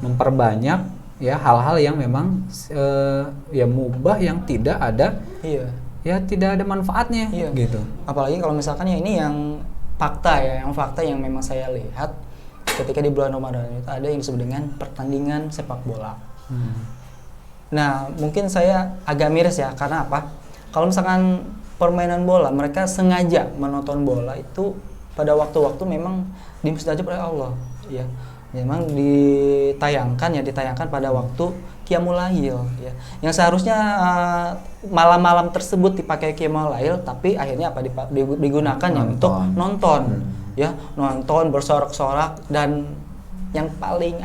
memperbanyak ya hal-hal yang memang ya mubah yang tidak ada ya tidak ada manfaatnya gitu. Apalagi kalau misalkan ya ini yang fakta yang memang saya lihat ketika di bulan Ramadan itu ada yang disebut dengan pertandingan sepak bola. Nah, mungkin saya agak miris ya, karena apa? Kalau misalkan permainan bola, mereka sengaja menonton bola itu pada waktu-waktu memang dimustajab oleh Allah, ya. Memang ditayangkan pada waktu qiyamul lail, ya. Yang seharusnya malam-malam tersebut dipakai qiyamul lail, tapi akhirnya apa digunakan ya untuk nonton. Ya, nonton bersorak-sorak, dan yang paling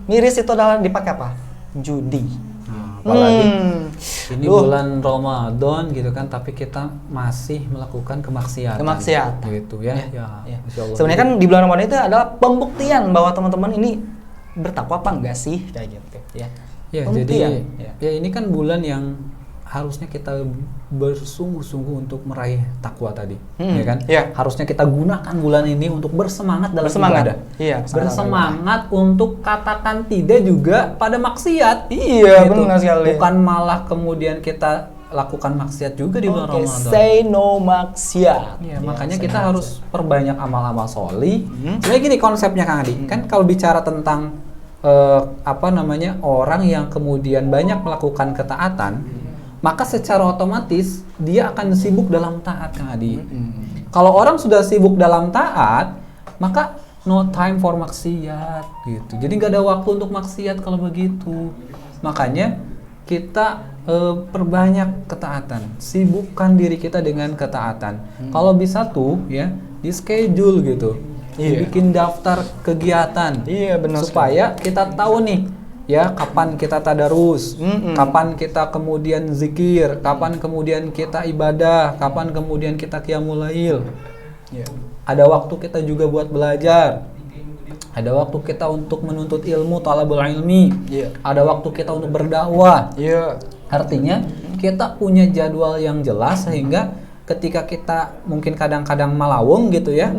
miris itu adalah dipakai apa? Judi. Nah, apalagi ini bulan Ramadan gitu kan, tapi kita masih melakukan kemaksiatan. Gitu ya. Masya Allah. Sebenarnya kan di bulan Ramadan itu adalah pembuktian bahwa teman-teman ini bertakwa apa enggak sih kayak gitu ya. Ya, jadi ya ini kan bulan yang harusnya kita bersungguh-sungguh untuk meraih takwa tadi, ya kan? Ya. Harusnya kita gunakan bulan ini untuk bersemangat dalam ibadah. Iya, bersemangat untuk katakan tidak juga pada maksiat. Iya, gitu. benar sekali. Bukan malah kemudian kita lakukan maksiat juga di bulan Ramadan. Say no maksiat. Ya, makanya kita harus perbanyak amal-amal sholih. Sebenarnya gini konsepnya Kang Adi, kan kalau bicara tentang orang yang kemudian banyak melakukan ketaatan, maka secara otomatis dia akan sibuk dalam taat, Kang Adi. Kalau orang sudah sibuk dalam taat, maka no time for maksiat gitu. Jadi nggak ada waktu untuk maksiat kalau begitu. Makanya kita perbanyak ketaatan, sibukkan diri kita dengan ketaatan. Kalau bisa tuh ya di schedule gitu, bikin daftar kegiatan, benar supaya kita tahu nih. Ya, kapan kita tadarus, kapan kita kemudian zikir, kapan kemudian kita ibadah, kapan kemudian kita qiyamul lail. Ada waktu kita juga buat belajar. Ada waktu kita untuk menuntut ilmu, talabul ilmi. Ada waktu kita untuk berdakwah. Artinya kita punya jadwal yang jelas sehingga ketika kita mungkin kadang-kadang malawung gitu ya,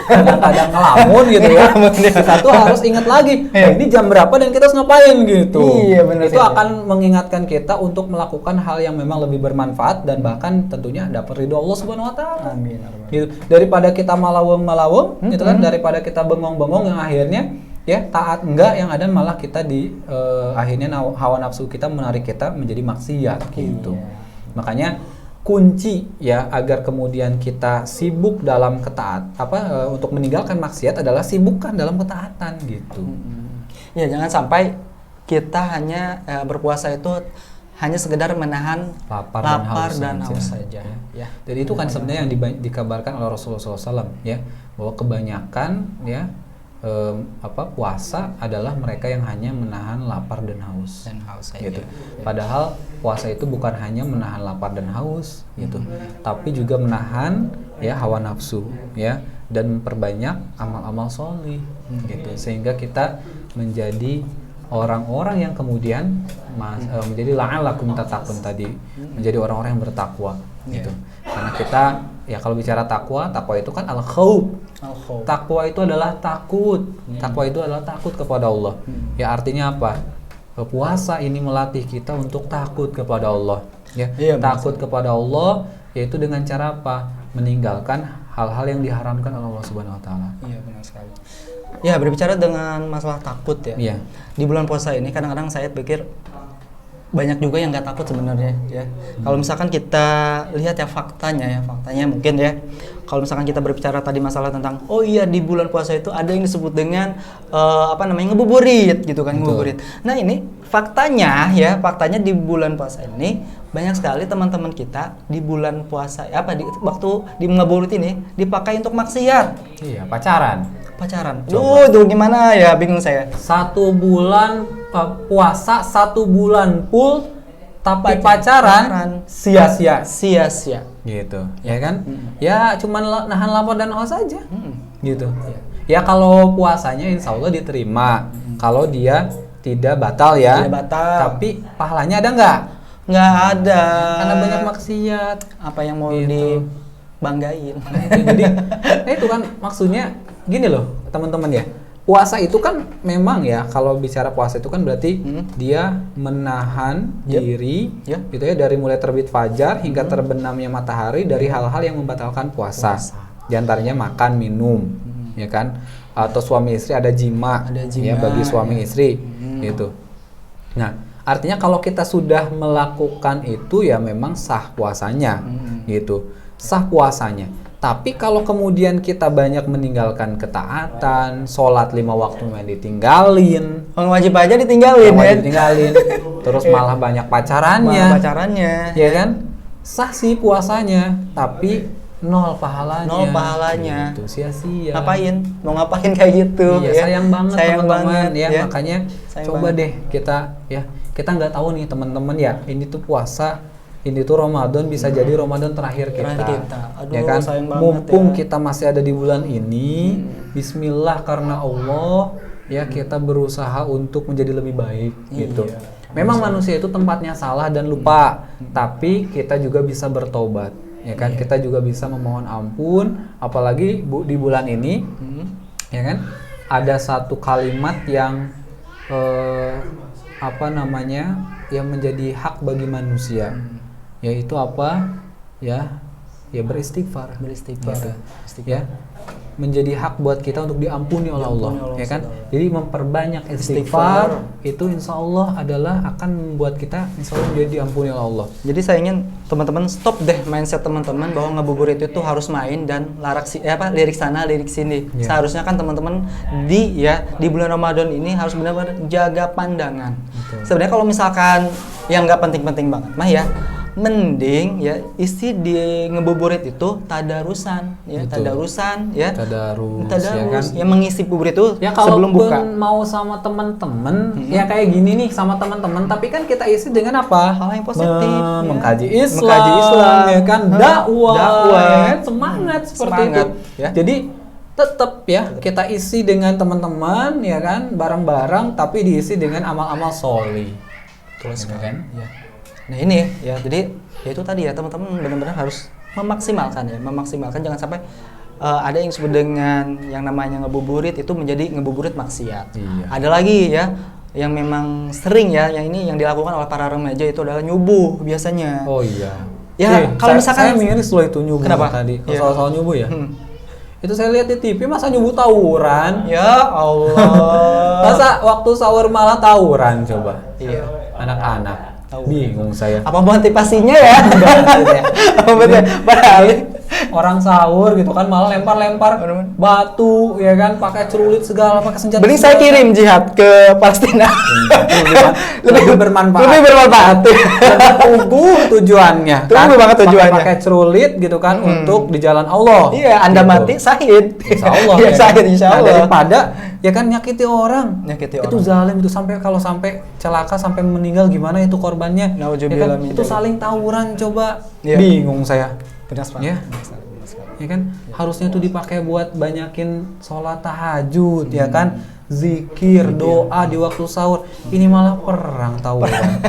kadang-kadang ngelamun gitu ya, kita tuh harus ingat lagi ini jam berapa dan kita harus ngapain gitu. Itu akan mengingatkan kita untuk melakukan hal yang memang lebih bermanfaat dan bahkan tentunya dapat ridho Allah Subhanahu Wa Taala. Gitu. Daripada kita malawung gitu kan, daripada kita bengong-bengong yang akhirnya ya taat enggak, yang ada malah kita di akhirnya hawa nafsu kita menarik kita menjadi maksiat gitu. Makanya kunci ya agar kemudian kita sibuk dalam untuk meninggalkan maksiat adalah sibukkan dalam ketaatan gitu. Ya, jangan sampai kita hanya berpuasa itu hanya sekedar menahan lapar dan haus saja. Ya. Jadi itu kan sebenarnya yang dikabarkan oleh Rasulullah SAW ya, bahwa kebanyakan ya puasa adalah mereka yang hanya menahan lapar dan haus saja. Gitu. Padahal puasa itu bukan hanya menahan lapar dan haus gitu, tapi juga menahan ya hawa nafsu ya, dan memperbanyak amal-amal sholih gitu, sehingga kita menjadi orang-orang yang kemudian menjadi la'allakum tattaqun tadi, menjadi orang-orang yang bertakwa gitu. Karena kita ya kalau bicara takwa itu kan al-khauf. Takwa itu adalah takut. Takwa itu adalah takut kepada Allah. Ya artinya apa? Puasa ini melatih kita untuk takut kepada Allah. Ya, takut kepada Allah yaitu dengan cara apa? Meninggalkan hal-hal yang diharamkan oleh Allah Subhanahu Wa Taala. Iya, benar sekali. Ya, berbicara dengan masalah takut ya. Di bulan puasa ini kadang-kadang saya pikir banyak juga yang nggak takut sebenarnya ya. Kalau misalkan kita lihat ya faktanya mungkin ya. Kalau misalkan kita berbicara tadi masalah tentang di bulan puasa itu ada yang disebut dengan ngebuburit gitu kan, ngebuburit. Nah, ini faktanya di bulan puasa ini banyak sekali teman-teman kita di bulan puasa waktu di ngebuburit ini dipakai untuk maksiat. Iya, pacaran. Tuh gimana ya, bingung saya. 1 bulan puasa, 1 bulan full tapi pacaran sia-sia gitu ya kan. Ya cuman nahan lapar dan haus saja gitu ya. Kalau puasanya insya Allah diterima kalau dia tidak batal ya. Tapi pahalanya ada nggak ada karena banyak maksiat. Apa yang mau dibanggain jadi itu kan maksudnya gini loh teman-teman ya. Puasa itu kan memang ya, kalau bicara puasa itu kan berarti dia menahan diri gitu ya, dari mulai terbit fajar hingga terbenamnya matahari dari hal-hal yang membatalkan puasa. Di antaranya makan, minum, ya kan? Atau suami istri ada jima ya bagi suami istri gitu. Nah, artinya kalau kita sudah melakukan itu ya memang sah puasanya gitu. Sah puasanya. Tapi kalau kemudian kita banyak meninggalkan ketaatan, sholat 5 waktu yang ditinggalin, wajib aja ditinggalin, terus malah banyak pacarannya, ya kan? Sah sih puasanya, tapi nol pahalanya. Nol pahalanya. Gitu, sia-sia. Ngapain? Mau ngapain kayak gitu? Iya, ya? sayang banget teman-teman ya. Makanya Sayang coba banget. deh kita nggak tahu nih teman-teman ya. Ini tuh puasa, ini tuh Ramadan bisa jadi Ramadan terakhir kita. Aduh, Ya kan? sayang banget Mumpung ya. kita masih ada di bulan ini, bismillah karena Allah ya kita berusaha untuk menjadi lebih baik gitu. Memang manusia itu tempatnya salah dan lupa, tapi kita juga bisa bertobat. Ya kan, kita juga bisa memohon ampun, apalagi di bulan ini, ya kan, ada satu kalimat yang yang menjadi hak bagi manusia, yaitu apa? Ya beristighfar, gitu. Ya, menjadi hak buat kita untuk diampuni oleh Allah, ya kan? Jadi memperbanyak istighfar itu insya Allah adalah akan membuat kita insya Allah menjadi diampuni oleh Allah. Jadi saya ingin teman-teman stop deh mindset teman-teman bahwa ngabuburit itu harus main dan lirik sana lirik sini. Seharusnya kan teman-teman di bulan Ramadan ini harus benar-benar jaga pandangan. Sebenarnya kalau misalkan yang nggak penting-penting banget mah ya, mending ya isi di ngebuburit itu tadarusan ya. Tadarus ya kan? Yang mengisi buburit itu ya, sebelum buka. Mau sama teman-teman ya kayak gini nih sama teman-teman, tapi kan kita isi dengan apa? Hal yang positif, mengkaji Islam, ya kan, dakwah, ya kan? Semangat seperti itu. Ya. Jadi tetap ya kita isi dengan teman-teman ya kan, bareng-bareng, tapi diisi dengan amal-amal sholih. Terus kan? Ya. Nah ini ya, jadi ya itu tadi ya teman-teman benar-benar harus memaksimalkan jangan sampai ada yang disebut dengan yang namanya ngebuburit itu menjadi ngebuburit maksiat. Iya. Ada lagi ya yang memang sering ya, yang ini yang dilakukan oleh para remaja itu adalah nyubuh biasanya. Oh iya. Ya kalau misalkan saya miris loh itu nyubuh. Kenapa? Tadi Iya. soal nyubuh ya. Itu saya lihat di TV, masa nyubuh tawuran? Ya Allah. Masa waktu sahur malah tawuran coba? Iya. Anak-anak. Bingung saya. Apa motivasinya ya? Apa betul? Padahal Orang sahur gitu kan malah lempar-lempar batu ya kan, pakai celurit segala, pakai senjata. Mending saya kirim jihad ke Palestina. Lebih bermanfaat. Lebih bermanfaat. Tunggu tujuannya. Tunggu banget tujuannya. Pakai celurit gitu kan untuk di jalan Allah. Iya, Anda gitu. mati syahid. Insya Allah. Ya, Ya. syahid insya Nah, Allah. daripada ya kan nyakiti orang. Nyakiti Itu orang. zalim itu, kalau sampai celaka sampai meninggal gimana itu korbannya? Ya Nauzubillah kan? min Itu dzalik. saling tawuran coba. Iya. Bingung saya. Benar sekali. Ya. Ya kan harusnya tuh dipakai buat banyakin sholat tahajud ya kan, zikir, doa di waktu sahur. Ini malah perang tawuran.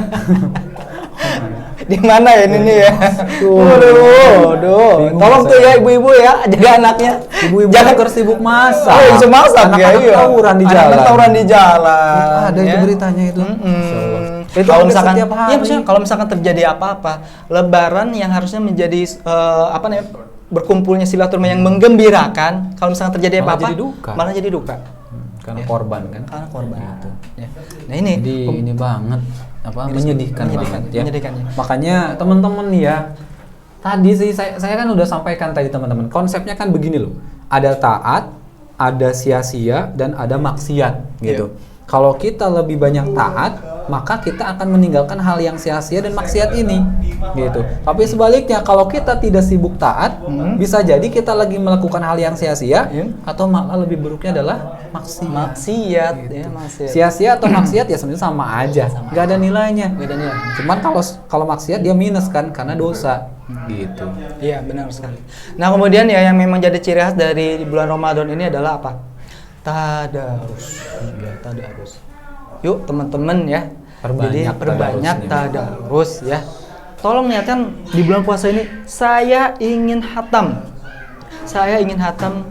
Di mana ya ini nih ya? Aduh. Aduh. Tolong tuh ya ibu-ibu ya, jaga anaknya. Ibu-ibu jangan sibuk masak. Oh, bisa masak ya. Anak-anak Iya. tawuran di jalan. Anak-anak tawuran di jalan. Ada itu beritanya itu. Insya Allah. Itu Kalau hampir misalkan, setiap hari. ya misalnya kalau misalkan terjadi apa-apa, Lebaran yang harusnya menjadi berkumpulnya silaturahmi yang menggembirakan, kalau misalkan terjadi Malah apa-apa, jadi duka. malah jadi duka. Karena korban kan. Karena korban. Gitu. Ya. Nah ini, Jadi ini banget menyedihkan banget ya. menyedihkan, ya. Makanya teman-teman ya, tadi sih saya kan udah sampaikan tadi teman-teman. Konsepnya kan begini loh. Ada taat, ada sia-sia dan ada maksiat gitu. Kalau kita lebih banyak taat, maka kita akan meninggalkan hal yang sia-sia dan maksiat ini gitu. Tapi sebaliknya kalau kita tidak sibuk taat, bisa jadi kita lagi melakukan hal yang sia-sia atau malah lebih buruknya adalah maksiat. Maksiat ya, maksiat. Sia-sia atau maksiat ya sebenarnya sama aja, nggak ada nilainya. Nggak ada nilai. Cuman kalau maksiat dia minus kan karena dosa gitu. Iya, benar sekali. Nah, kemudian ya yang memang jadi ciri khas dari bulan Ramadan ini adalah apa? Tadarus. Ya, tadarus. Yuk, teman-teman ya. Jadi perbanyak tadarus ya. Tolong niatkan di bulan puasa ini saya ingin hatam. Saya ingin hatam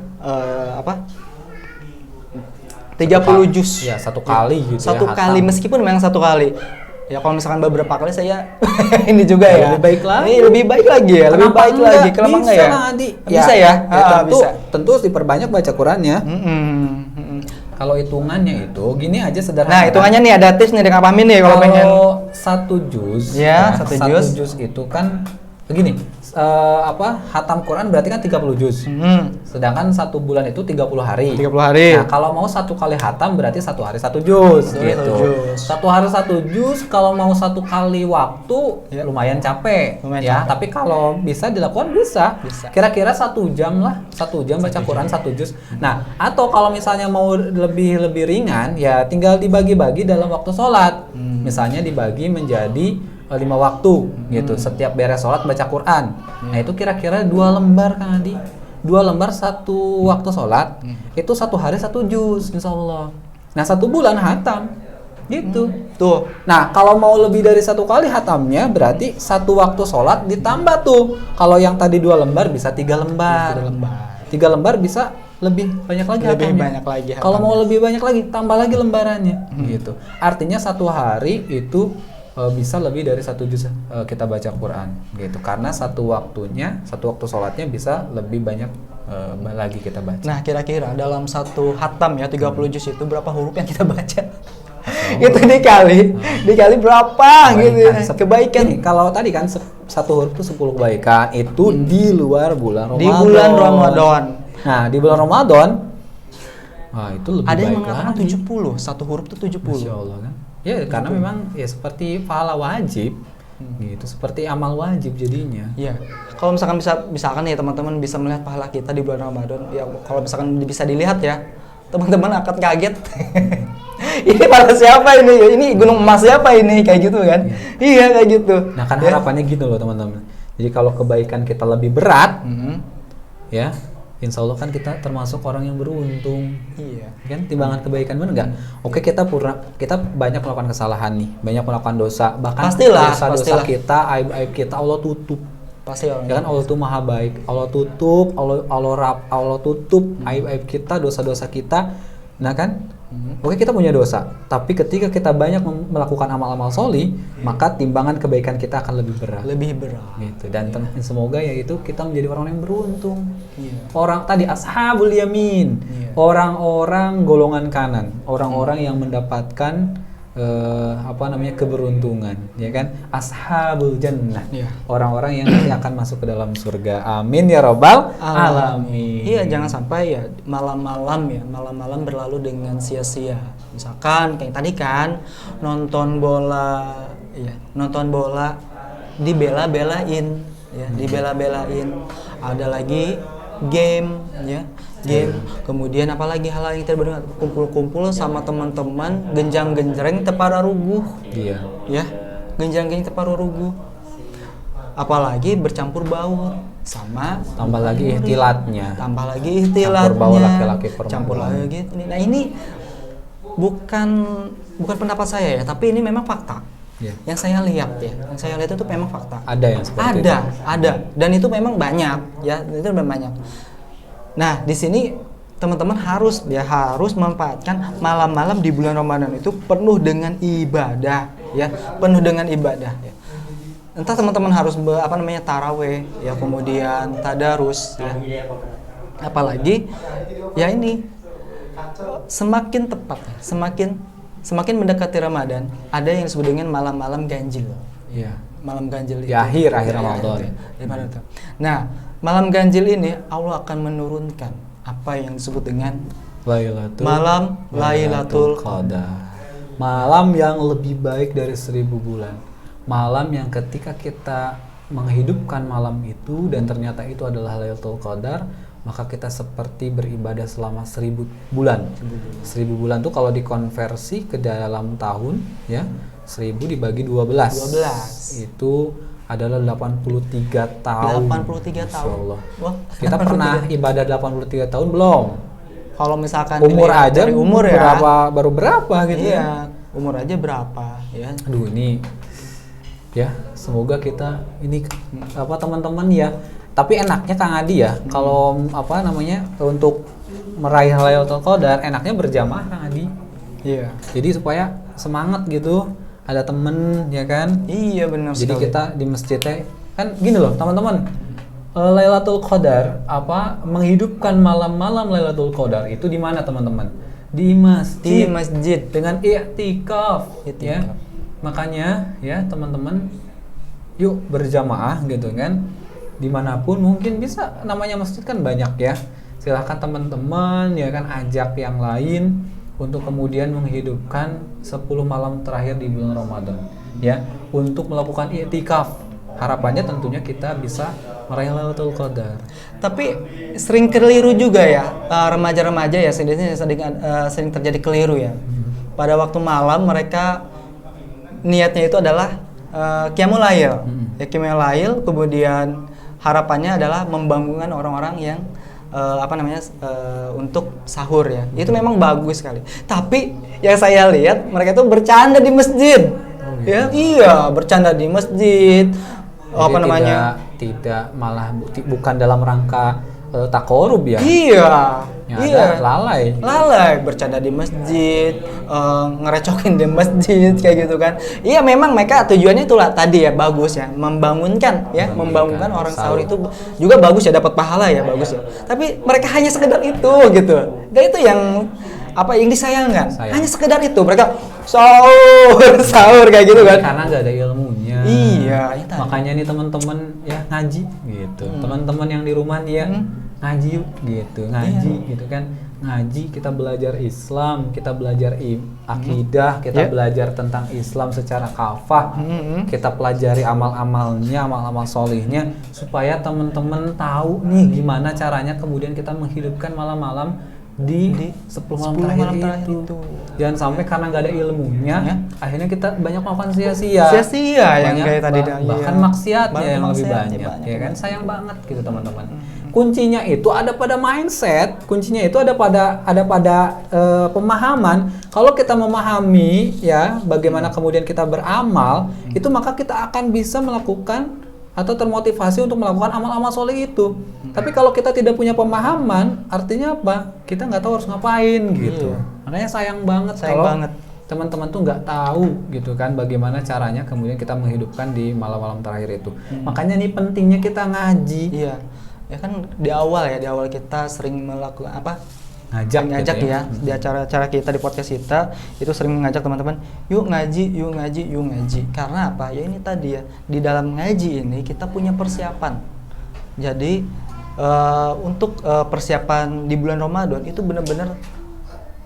30 juz. Ya, satu kali gitu Satu ya. kali, hatam. meskipun memang satu kali. Ya kalau misalkan beberapa kali saya ini juga ya. Lebih baik lagi. Ini lebih baik lagi ya, lebih Kenapa baik enggak? lagi. Kenapa enggak ya? Nanti. Bisa ya? Tentu, Bisa. tentu harus diperbanyak baca Qurannya. Kalau hitungannya itu gini aja sederhana. Nah, hitungannya nih ada tips nih dengan Pak Amin nih kalau pengen. satu juz. Ya, satu juz. Itu kan begini, hatam Quran berarti kan 30 juz. Sedangkan 1 bulan itu 30 hari. 30 hari. Nah, kalau mau 1 kali hatam berarti 1 hari 1 juz gitu. 1 hari 1 juz, kalau mau 1 kali waktu lumayan capek ya. Tapi kalau bisa dilakukan bisa. Kira-kira 1 jam lah, 1 jam baca Quran 1 juz. Nah, atau kalau misalnya mau lebih ringan ya tinggal dibagi-bagi dalam waktu sholat. Misalnya dibagi menjadi 5 waktu gitu. Setiap beres sholat baca Quran. Nah, itu kira-kira 2 lembar Kang Adi. 2 lembar 1 waktu sholat. Itu 1 hari 1 juz insyaallah. Nah, 1 bulan hatam. Gitu. Tuh. Nah, kalau mau lebih dari 1 kali hatamnya berarti 1 waktu sholat ditambah tuh. Kalau yang tadi 2 lembar bisa 3 lembar. 3 lembar bisa lebih banyak lagi hatamnya. Kalau mau lebih banyak lagi tambah lagi lembarannya gitu. Artinya 1 hari itu bisa lebih dari 1 juz kita baca Quran gitu, karena satu waktu sholatnya bisa lebih banyak lagi kita baca. Nah, kira-kira dalam 1 hatam ya 30 juz itu berapa huruf yang kita baca? Itu dikali berapa gitu kebaikan. Ini, kalau tadi kan 1 huruf itu 10 kebaikan itu di luar bulan Ramadan. Di bulan Ramadan. Nah, di bulan Ramadan itu lebih ada yang baik mengatakan lagi. 70, 1 huruf itu 70. Masya Allah kan. Ya, karena memang ya seperti pahala wajib gitu, seperti amal wajib jadinya. Iya. Kalau misalkan ya teman-teman bisa melihat pahala kita di bulan Ramadan, ya kalau misalkan bisa dilihat ya, teman-teman akan kaget. Ini pahala siapa ini? Ini gunung emas siapa ini? Kayak gitu kan? Iya, kayak gitu. Nah, kan harapannya gitu loh teman-teman. Jadi kalau kebaikan kita lebih berat, ya, insya Allah kan kita termasuk orang yang beruntung. Iya. Kan timbangan kebaikan, benar nggak? Oke, kita banyak melakukan kesalahan nih, banyak melakukan dosa, bahkan dosa kita, aib kita Allah tutup. Pasti orang. Ya kan, Allah tuh maha baik, Allah tutup, Allah tutup aib kita, dosa-dosa kita. Nah kan, oke, kita punya dosa, tapi ketika kita banyak melakukan amal-amal sholih, maka timbangan kebaikan kita akan lebih berat. Gitu. Dan semoga ya itu kita menjadi orang yang beruntung. Orang tadi ashabul yamin, orang-orang golongan kanan, orang-orang yang mendapatkan keberuntungan, ya kan? Ashabul jannah, orang-orang yang nanti akan masuk ke dalam surga. Amin ya rabbal alamin. Iya, jangan sampai ya malam-malam berlalu dengan sia-sia. Misalkan kayak tadi kan nonton bola dibela-belain, ya, dibela-belain. Ada lagi game. Kemudian apalagi hal yang tidak benar, kumpul-kumpul sama teman-teman, genjang-genjreng tepara ruguh. Iya. Ya, genjang-genjreng tepara ruguh. Apalagi bercampur baur sama tambah lagi ihtilatnya. Campur baur laki-laki perempuan. Campur lagi. Nah, ini bukan pendapat saya ya, tapi ini memang fakta. Yang saya lihat itu memang fakta. Ada yang seperti itu. Ada. Dan itu memang banyak, ya. Itu memang banyak. Nah, di sini teman-teman harus memanfaatkan malam-malam di bulan Ramadan itu penuh dengan ibadah, ya. Ya. Entah teman-teman harus taraweh, ya, kemudian tadarus, ya. Apalagi ya ini semakin tepat, semakin mendekati Ramadan, ada yang disebut dengan malam-malam ganjil. Iya. Malam ganjil di akhir Ramadan. Nah, malam ganjil ini Allah akan menurunkan apa yang disebut dengan malam Lailatul Qadar. Malam yang lebih baik dari 1000 bulan. Malam yang ketika kita menghidupkan malam itu dan ternyata itu adalah Lailatul Qadar, maka kita seperti beribadah selama 1000 bulan. 1000 bulan tuh kalau dikonversi ke dalam tahun, ya, 1000 dibagi 12. Itu adalah 83 tahun. 83 tahun. Insyaallah. Wah, kita pernah ibadah 83 tahun belum? Kalau misalkan umur aja umur ya. Baru berapa gitu ya. Umur aja berapa ya. Aduh, ini ya, semoga kita ini teman-teman ya. Tapi enaknya Kang Adi ya, kalau untuk meraih Lailatul Qadar enaknya berjamaah Kang Adi. Iya. Jadi supaya semangat gitu. Ada temen, ya kan? Iya, benar. Jadi kita di masjidnya kan gini loh teman-teman, Lailatul Qadar menghidupkan malam-malam Lailatul Qadar itu di mana teman-teman? Di masjid dengan i'tikaf. Ya. Makanya ya teman-teman yuk berjamaah gitu kan, dimanapun mungkin bisa, namanya masjid kan banyak ya, silahkan teman-teman ya kan ajak yang lain untuk kemudian menghidupkan 10 malam terakhir di bulan Ramadan ya, untuk melakukan i'tikaf. Harapannya tentunya kita bisa meraih Lailatul Qadar. Tapi sering keliru juga ya, remaja-remaja ya sering terjadi keliru ya. Pada waktu malam mereka niatnya itu adalah qiyamul lail. Ya, qiyamul lail, kemudian harapannya adalah membangunkan orang-orang yang untuk sahur ya. Itu memang bagus sekali. Tapi yang saya lihat mereka itu bercanda di masjid. Ya, iya, bercanda di masjid. Jadi tidak malah bukan dalam rangka takorub ya. Iya. Iya, lalai bercanda di masjid, ngerecokin di masjid kayak gitu kan. Iya, memang mereka tujuannya itulah tadi ya, bagus ya, membangunkan orang sahur itu juga bagus ya, dapat pahala ya, bagus ya. Tapi mereka hanya sekedar itu gitu. Dan itu yang yang disayangkan. Hanya sekedar itu, mereka sahur kayak gitu kan. Karena nggak ada ilmunya. Iya, makanya nih teman-teman ya ngaji gitu. Teman-teman yang di rumah nih ya ngaji yuk gitu, gitu kan. Ngaji, kita belajar Islam, kita belajar akidah, kita belajar tentang Islam secara kafah. Kita pelajari amal-amalnya, amal-amal solihnya, supaya teman-teman tahu nih gimana caranya kemudian kita menghidupkan malam-malam di 10 malam terakhir itu. Jangan sampai karena nggak ada ilmunya, akhirnya kita banyak melakukan sia-sia yang kayak tadi bahkan maksiatnya yang lebih banyak ya kan. Sayang banget gitu teman-teman. Kuncinya itu ada pada mindset, kuncinya itu ada pada pemahaman. Kalau kita memahami ya bagaimana kemudian kita beramal, itu maka kita akan bisa melakukan atau termotivasi untuk melakukan amal-amal soleh itu. Tapi kalau kita tidak punya pemahaman, artinya apa? Kita nggak tahu harus ngapain gitu. Makanya sayang banget kalau teman-teman tuh nggak tahu gitu kan bagaimana caranya kemudian kita menghidupkan di malam-malam terakhir itu. Makanya nih pentingnya kita ngaji. Iya. Ya kan di awal kita sering melakukan ngajak gitu ya. Di acara-acara kita di podcast kita itu sering mengajak teman-teman, yuk ngaji. Karena apa? Ya ini tadi ya, di dalam ngaji ini kita punya persiapan. Jadi untuk persiapan di bulan Ramadan itu benar-benar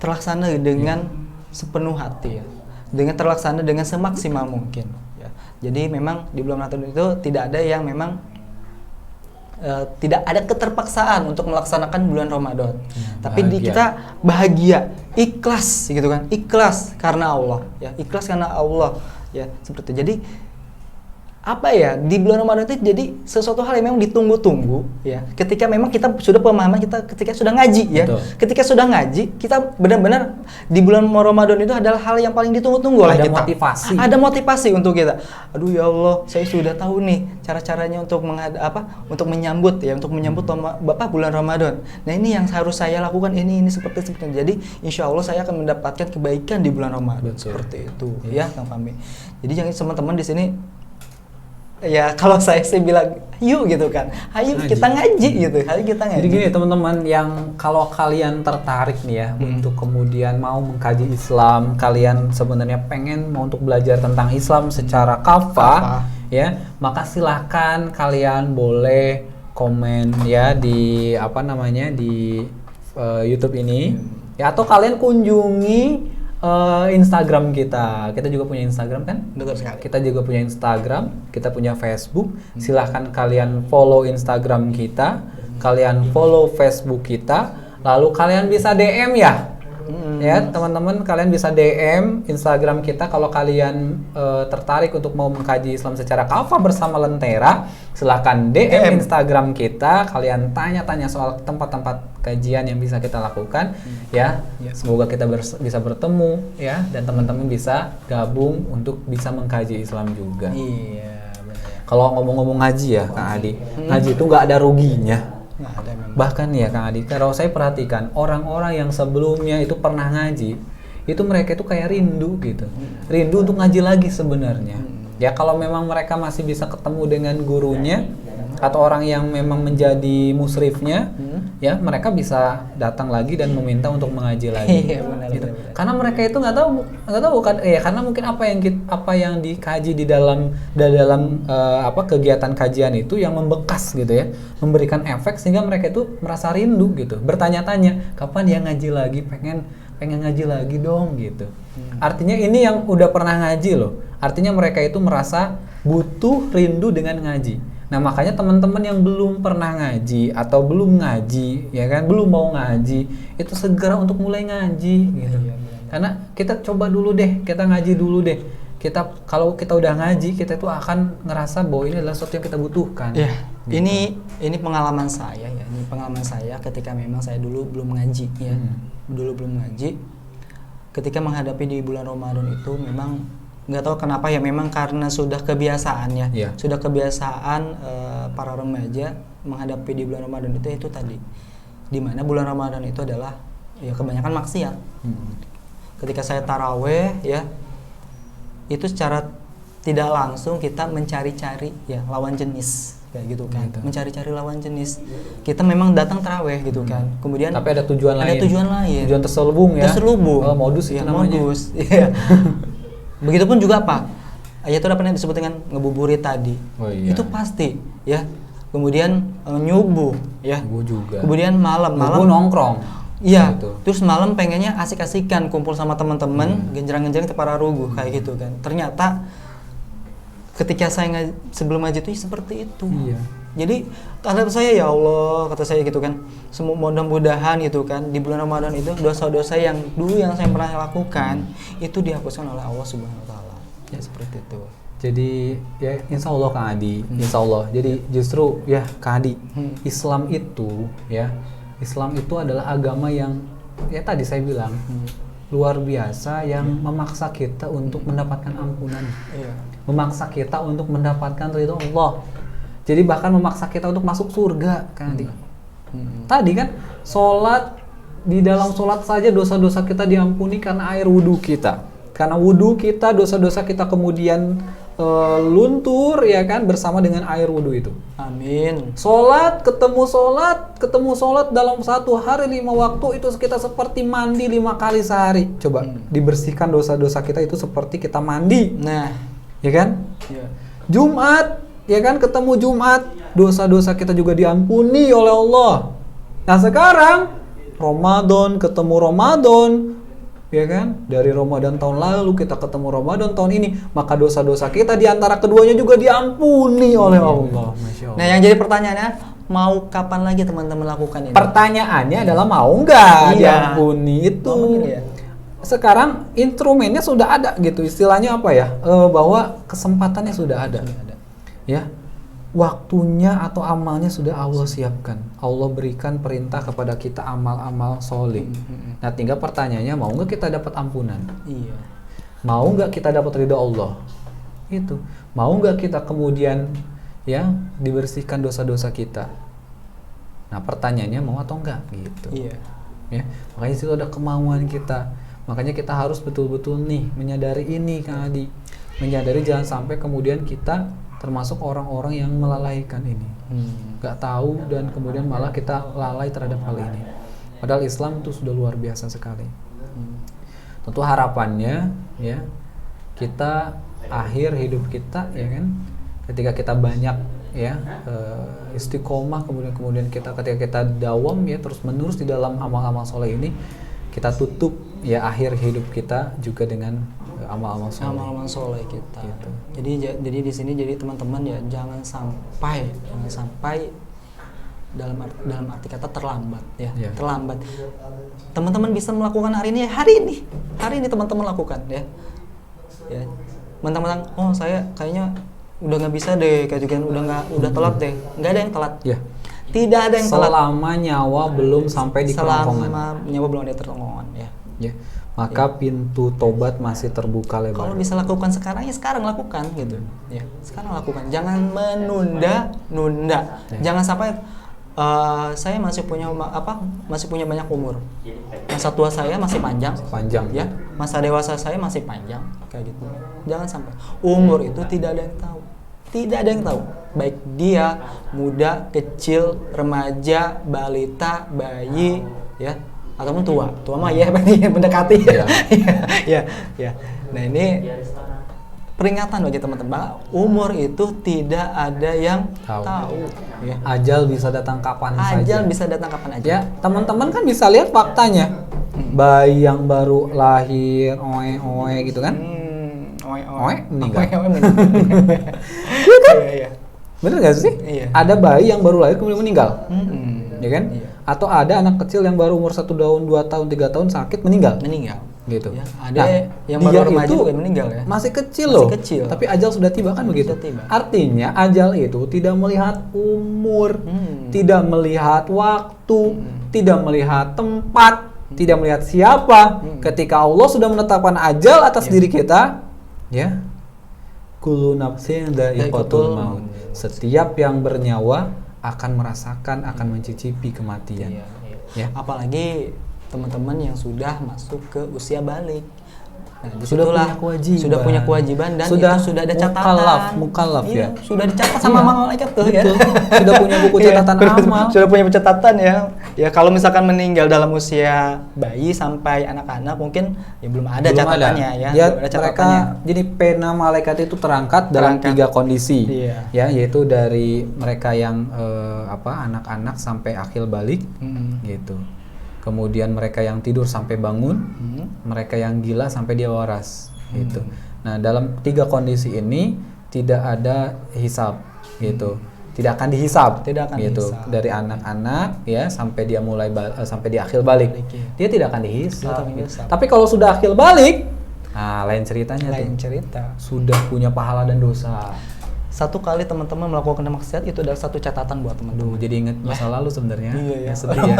terlaksana dengan sepenuh hati ya. Terlaksana dengan semaksimal mungkin ya. Jadi memang di bulan Ramadan itu tidak ada yang memang tidak ada keterpaksaan untuk melaksanakan bulan Ramadan. Tapi kita bahagia, ikhlas gitu kan. Ikhlas karena Allah ya. Ikhlas karena Allah ya, seperti itu. Jadi di bulan Ramadan itu jadi sesuatu hal yang memang ditunggu-tunggu ya. Ketika memang kita sudah pemahaman, kita ketika sudah ngaji ya. Betul. Ketika sudah ngaji, kita benar-benar di bulan Ramadan itu adalah hal yang paling ditunggu-tunggu oleh kita. Ada motivasi untuk kita. Aduh ya Allah, saya sudah tahu nih cara-caranya untuk menyambut bulan Ramadan. Nah, ini yang harus saya lakukan, ini seperti itu. Jadi insya Allah saya akan mendapatkan kebaikan di bulan Ramadan. Betul. Seperti itu ya, Kang Fahmi. Jadi jangan teman-teman di sini ya, kalau saya sih bilang yuk gitu kan, ayo kita ngaji gitu, ayo kita ngaji. Jadi gini teman-teman, yang kalau kalian tertarik nih ya untuk kemudian mau mengkaji Islam, kalian sebenarnya pengen mau untuk belajar tentang Islam secara kafah ya, maka silahkan kalian boleh komen ya di di YouTube ini ya, atau kalian kunjungi Instagram kita juga punya Instagram kan? Betul sekali. Kita juga punya Instagram, kita punya Facebook. Silahkan kalian follow Instagram kita, kalian follow Facebook kita, lalu kalian bisa DM ya. Ya teman-teman, kalian bisa DM Instagram kita kalau kalian tertarik untuk mau mengkaji Islam secara kafah bersama Lentera. Silahkan DM Instagram kita, kalian tanya-tanya soal tempat-tempat kajian yang bisa kita lakukan ya. Semoga kita bisa bertemu ya, dan teman-teman bisa gabung untuk bisa mengkaji Islam juga. Iya. Kalau ngomong-ngomong ngaji ya Kang Adi, ngaji itu nggak ada ruginya. Bahkan ya Kang Adi, kalau saya perhatikan orang-orang yang sebelumnya itu pernah ngaji, itu mereka itu kayak rindu gitu, rindu untuk ngaji lagi sebenarnya. Ya kalau memang mereka masih bisa ketemu dengan gurunya atau orang yang memang menjadi musrifnya, ya mereka bisa datang lagi dan meminta untuk mengaji lagi. Iya, benar, Gitu. benar. Karena mereka itu nggak tahu kan, ya karena mungkin apa yang dikaji di dalam kegiatan kajian itu yang membekas gitu ya, memberikan efek sehingga mereka itu merasa rindu gitu, bertanya-tanya kapan dia ngaji lagi, pengen ngaji lagi dong gitu. Artinya ini yang udah pernah ngaji loh. Artinya mereka itu merasa butuh, rindu dengan ngaji. Nah makanya teman-teman yang belum pernah ngaji atau belum ngaji, ya kan, belum mau ngaji, itu segera untuk mulai ngaji gitu. Karena kita coba dulu deh, kita ngaji dulu deh. Kalau kita udah ngaji, kita tuh akan ngerasa bahwa ini adalah sesuatu yang kita butuhkan. Iya. Gitu. Ini pengalaman saya ya. Ini pengalaman saya ketika memang saya dulu belum ngaji ya. Dulu belum ngaji. Ketika menghadapi di bulan Ramadan itu memang nggak tahu kenapa ya, memang karena sudah kebiasaan ya. Iya. Sudah kebiasaan para remaja menghadapi di bulan Ramadan itu tadi. Di mana bulan Ramadan itu adalah ya kebanyakan maksiat. Ketika saya taraweh ya, itu secara tidak langsung kita mencari-cari ya lawan jenis kayak gitu kan. Gitu. Mencari-cari lawan jenis. Kita memang datang taraweh gitu kan. Kemudian Tapi ada tujuan lain. Ada tujuan lain. Tujuan terselubung ya. Terselubung. Oh, modus itu ya, namanya. Modus. Iya. Begitupun juga apa? Ya itu apa yang disebut dengan ngebuburit tadi. Oh, iya. Itu pasti ya. Kemudian nyubuh ya. Gue juga. Kemudian malam Gue nongkrong. Iya, Gitu. terus malam pengennya asik-asikan kumpul sama teman-teman, genjreng-genjreng ke para ruguh kayak gitu kan. Ternyata ketika saya sebelum ngaji itu seperti itu. Iya. Jadi kata saya, ya Allah, kata saya gitu kan, semua mudah-mudahan gitu kan di bulan Ramadan itu dosa-dosa yang dulu yang saya pernah lakukan itu dihapuskan oleh Allah Subhanahu wa taala. Ya seperti itu. Jadi ya insya Allah Kang Adi, insya Allah. Jadi justru ya Kang Adi, Islam itu adalah agama yang ya tadi saya bilang luar biasa yang memaksa kita untuk mendapatkan ampunan, memaksa kita untuk mendapatkan ridho Allah. Jadi bahkan memaksa kita untuk masuk surga Kang Adi. Tadi kan sholat, di dalam sholat saja dosa-dosa kita diampuni karena air wudhu kita. Karena wudhu kita, dosa-dosa kita kemudian luntur ya kan bersama dengan air wudhu itu. Amin. Sholat ketemu sholat dalam satu hari 5 waktu itu kita seperti mandi 5 kali sehari. Coba dibersihkan dosa-dosa kita itu seperti kita mandi. Nah, Ya kan? ya. Jumat, ya kan, ketemu Jumat, dosa-dosa kita juga diampuni oleh Allah. Nah sekarang Ramadan ketemu Ramadan, ya kan, dari Ramadan tahun lalu kita ketemu Ramadan tahun ini, maka dosa-dosa kita di antara keduanya juga diampuni oleh Allah. Masya Allah. Nah, yang jadi pertanyaannya, mau kapan lagi teman-teman lakukan ini? Pertanyaannya adalah mau nggak Iya. diampuni itu? Ya. Sekarang instrumennya sudah ada gitu, istilahnya apa ya? Bahwa kesempatannya sudah ada. Ya, waktunya atau amalnya sudah Allah siapkan. Allah berikan perintah kepada kita amal-amal soleh. Nah, tinggal pertanyaannya, mau nggak kita dapat ampunan? Iya. Mau nggak kita dapat ridho Allah? Itu. Mau nggak kita kemudian ya dibersihkan dosa-dosa kita? Nah, pertanyaannya mau atau enggak gitu. Iya. Ya, makanya situ ada kemauan kita. Makanya kita harus betul-betul nih menyadari ini Kang Adi. Menyadari jangan sampai kemudian kita termasuk orang-orang yang melalaikan ini. Gak tahu dan kemudian malah kita lalai terhadap hal ini. Padahal Islam itu sudah luar biasa sekali. Tentu harapannya ya kita akhir hidup kita ya kan, ketika kita banyak ya istiqomah, kemudian kita ketika kita dawam ya terus menerus di dalam amal-amal soleh ini, kita tutup ya akhir hidup kita juga dengan amal-amal soleh. Amal-amal soleh kita. Gitu. Jadi di sini jadi teman-teman ya jangan sampai dalam arti kata terlambat ya. Yeah. Terlambat. Teman-teman bisa melakukan hari ini teman-teman lakukan ya. Ya. Teman-teman, oh saya kayaknya udah nggak bisa deh, kayak juga udah telat deh. Nggak ada yang telat. Ya. Tidak ada yang telat. Selama nyawa belum sampai di kerongkongan. Selama nyawa belum ada kerongkongan ya. Ya. Maka pintu tobat masih terbuka lebar. Kalau bisa lakukan sekarang ya sekarang lakukan gitu. Ya, sekarang lakukan. Jangan menunda-nunda. Ya. Jangan sampai saya masih punya banyak umur. Masa tua saya masih panjang. Ya. Masa dewasa saya masih panjang kayak gitu. Jangan sampai. Umur itu tidak ada yang tahu. Tidak ada yang tahu. baik dia muda, kecil, remaja, balita, bayi, ya, ataupun tua mah ya mendekati ya. Ya. Nah ini peringatan bagi teman-teman, umur itu tidak ada yang tahu. Ya. Ajal bisa datang kapan saja. Ajal bisa datang kapan aja. Ya, teman-teman kan bisa lihat faktanya. Bayi yang baru lahir, oe gitu kan? Oe meninggal. Iya kan? Iya. Bener gak sih? Iya. Ada bayi yang baru lahir kemudian meninggal. Ya kan? Iya. Atau ada anak kecil yang baru umur 1 tahun, 2 tahun, 3 tahun sakit meninggal. Gitu. Ya, ada yang baru remaja juga meninggal ya. Masih kecil loh. Tapi ajal sudah tiba kan begitu. Tiba. Artinya ajal itu tidak melihat umur, tidak melihat waktu, tidak melihat tempat, tidak melihat siapa. Ketika Allah sudah menetapkan ajal atas diri kita, ya. Kullu nafsin dha'iqatul maut. Setiap yang bernyawa akan merasakan, akan mencicipi kematian. Ya. Apalagi teman-teman yang sudah masuk ke usia balik. Nah, sudah punya kewajiban dan sudah itu sudah ada catatan. Mukallaf ya. Sudah dicatat sama malaikat tuh ya. Sudah punya buku catatan amal. Sudah punya catatan ya. Ya kalau misalkan meninggal dalam usia bayi sampai anak-anak mungkin ya belum ada catatannya ya. Belum ada catatannya. Jadi pena malaikat itu terangkat dalam 3 kondisi. Ya, yaitu dari mereka yang anak-anak sampai akil balik gitu. Kemudian mereka yang tidur sampai bangun, mereka yang gila sampai dia waras, gitu. Nah, dalam 3 kondisi ini tidak ada hisab, gitu. Tidak akan dihisab, gitu. Dari anak-anak ya sampai dia sampai dia akhil balik, dia tidak akan dihisab. Gitu. Tapi kalau sudah akhil balik, nah lain ceritanya cerita. Sudah punya pahala dan dosa. Satu kali teman-teman melakukan maksiat itu adalah satu catatan buat teman-teman. Jadi ingat masa lalu sebenarnya. Iya. Sedih ya.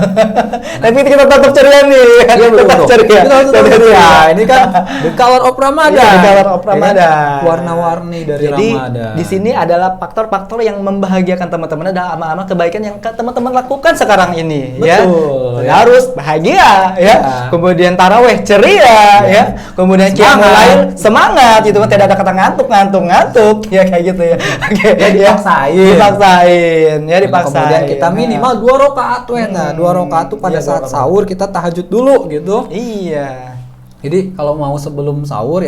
Tapi kita tetap ceria nih. Iya tetap ceria. Ceria. Ini kan the color of Ramadan. The color of Ramadan. Warna-warni dari Jadi, Ramadan. Jadi di sini adalah faktor-faktor yang membahagiakan teman-teman, adalah amal-amal kebaikan yang teman-teman lakukan sekarang ini. Betul. Ya. Harus bahagia ya. Kemudian taraweh ceria ya. Kemudian qiyamul lail semangat gitu, tidak ada kata ngantuk ya kayak gitu ya. Oke, dipaksain. Kemudian kita minimal 2 rakaat nah 2 rakaat pada saat sahur kita tahajud dulu gitu. Iya. Jadi kalau mau sebelum sahur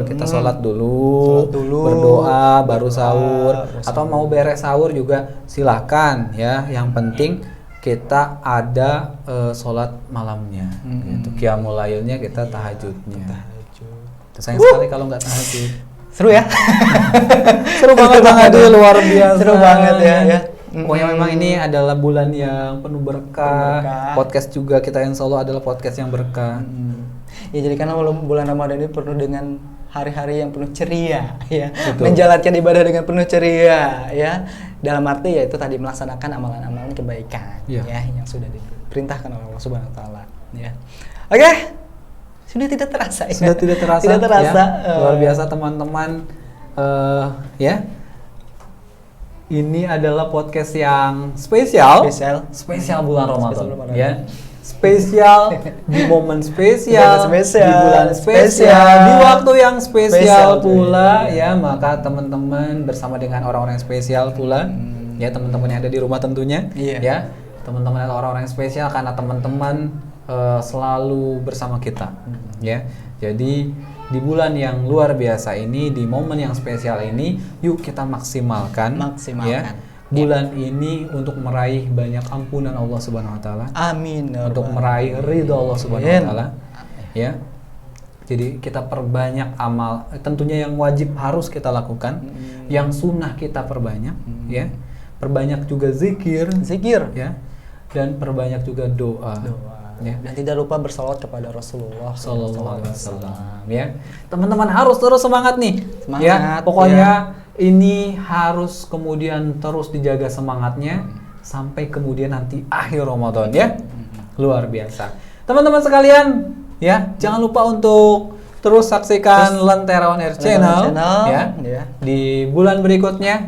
kita sholat dulu, berdoa baru sahur, atau mau beres sahur juga silahkan ya. Yang penting kita ada sholat malamnya, gitu. Qiyamul lailnya kita tahajudnya. Sayang sekali kalau nggak tahajud. Seru ya? Seru banget Bang Adi, luar biasa. Seru banget ya. Pokoknya memang ini adalah bulan yang penuh berkah. Podcast juga kita insya Allah adalah podcast yang berkah. Ya jadi karena bulan Ramadan ini penuh dengan hari-hari yang penuh ceria ya. Betul. Menjalankan ibadah dengan penuh ceria ya. Dalam arti yaitu tadi melaksanakan amalan-amalan kebaikan ya yang sudah diperintahkan oleh Allah Subhanahu wa taala ya. Oke. Sudah tidak terasa. Ya. Luar biasa teman-teman ya. Ini adalah podcast yang spesial bulan Ramadan ya. Spesial di momen spesial, di bulan spesial, di waktu yang spesial pula ya. Maka teman-teman bersama dengan orang-orang yang spesial pula ya, teman-teman yang ada di rumah tentunya ya. Teman-teman adalah orang-orang yang spesial karena teman-teman selalu bersama kita ya. Jadi di bulan yang luar biasa ini, di momen yang spesial ini, yuk kita maksimalkan. Ya, bulan ini untuk meraih banyak ampunan Allah Subhanahu wa taala. Amin. Untuk meraih ridha Allah Subhanahu wa taala. Ya. Jadi kita perbanyak amal, tentunya yang wajib harus kita lakukan, yang sunnah kita perbanyak ya. Perbanyak juga zikir ya. Dan perbanyak juga doa. Ya. Dan tidak lupa bersalawat kepada Rasulullah Sallallahu Alaihi Wasallam ya. Teman-teman harus terus semangat nih. Semangat, ya. Pokoknya ini harus kemudian terus dijaga semangatnya sampai kemudian nanti akhir Ramadan ya. Luar biasa. Teman-teman sekalian ya, jangan lupa untuk terus saksikan Lentera On Air Channel ya. Di bulan berikutnya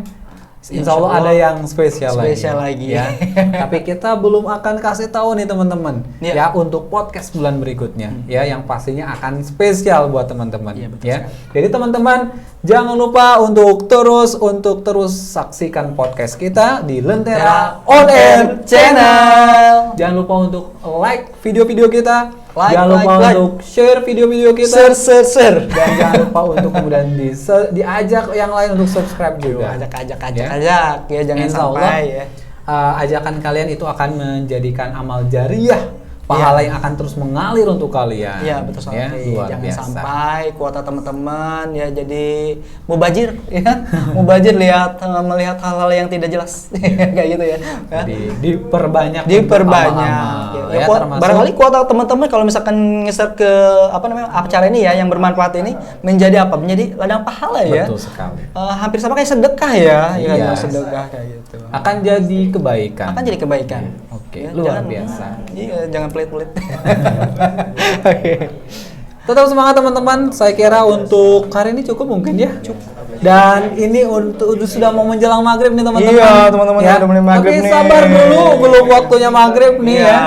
Insya Allah ada yang spesial lagi ya. Tapi kita belum akan kasih tahu nih teman-teman ya untuk podcast bulan berikutnya ya yang pastinya akan spesial buat teman-teman ya. Jadi teman-teman jangan lupa untuk terus saksikan podcast kita di Lentera On Air Channel. Jangan lupa untuk like video-video kita. Jangan lupa untuk share video-video kita. Share. Dan jangan lupa untuk kemudian diajak yang lain untuk subscribe juga. Ajak ya, jangan Insya sampai Allah, ya. Ajakan kalian itu akan menjadikan amal jariah, pahala yang akan terus mengalir untuk kalian. Iya, betul sekali. Luar Jangan biasa. sampai kuota teman-teman ya jadi mubazir ya. Mubazir melihat hal-hal yang tidak jelas. Kayak gitu ya. Diperbanyak amal-amal. ya, Barangkali kuota teman-teman kalau misalkan ngeser ke acara ini ya yang bermanfaat ini menjadi ladang pahala ya. Betul sekali. Hampir sama kayak sedekah ya. Iya. Sedekah kayak gitu. Akan jadi kebaikan. Oke, luar biasa. Iya, jangan pelit-pelit. Tetap semangat teman-teman. Saya kira untuk hari ini cukup mungkin ya. Dan ini sudah mau menjelang maghrib nih teman-teman. Iya, teman-teman ya. udah mulai maghrib nih. Tapi sabar dulu, belum waktunya maghrib nih ya.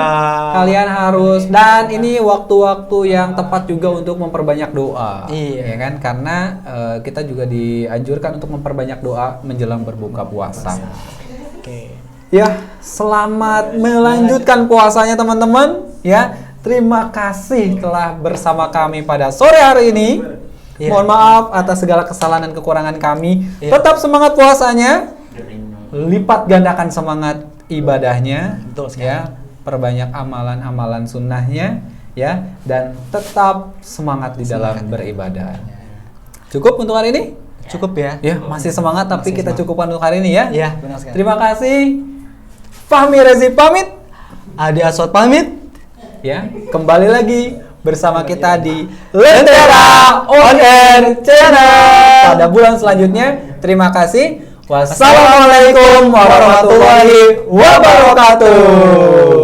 Kalian harus, dan ini waktu-waktu yang tepat juga untuk memperbanyak doa. Iya. Ya kan? Karena kita juga dianjurkan untuk memperbanyak doa menjelang berbuka puasa. Oke. Ya, selamat melanjutkan puasanya teman-teman. Ya, terima kasih telah bersama kami pada sore hari ini. Mohon maaf atas segala kesalahan dan kekurangan kami. Tetap semangat puasanya. Lipat gandakan semangat ibadahnya. Betul sekali. Ya, perbanyak amalan-amalan sunnahnya. Ya, dan tetap semangat di dalam beribadah. Cukup untuk hari ini? Cukup ya. Ya, masih semangat tapi kita cukupkan untuk hari ini ya. Iya, benar sekali. Terima kasih. Fahmi Rezi pamit. Adi Aswad pamit. Ya, kembali lagi bersama kita di Lentera On Air Channel pada bulan selanjutnya. Terima kasih. Wassalamualaikum warahmatullahi wabarakatuh.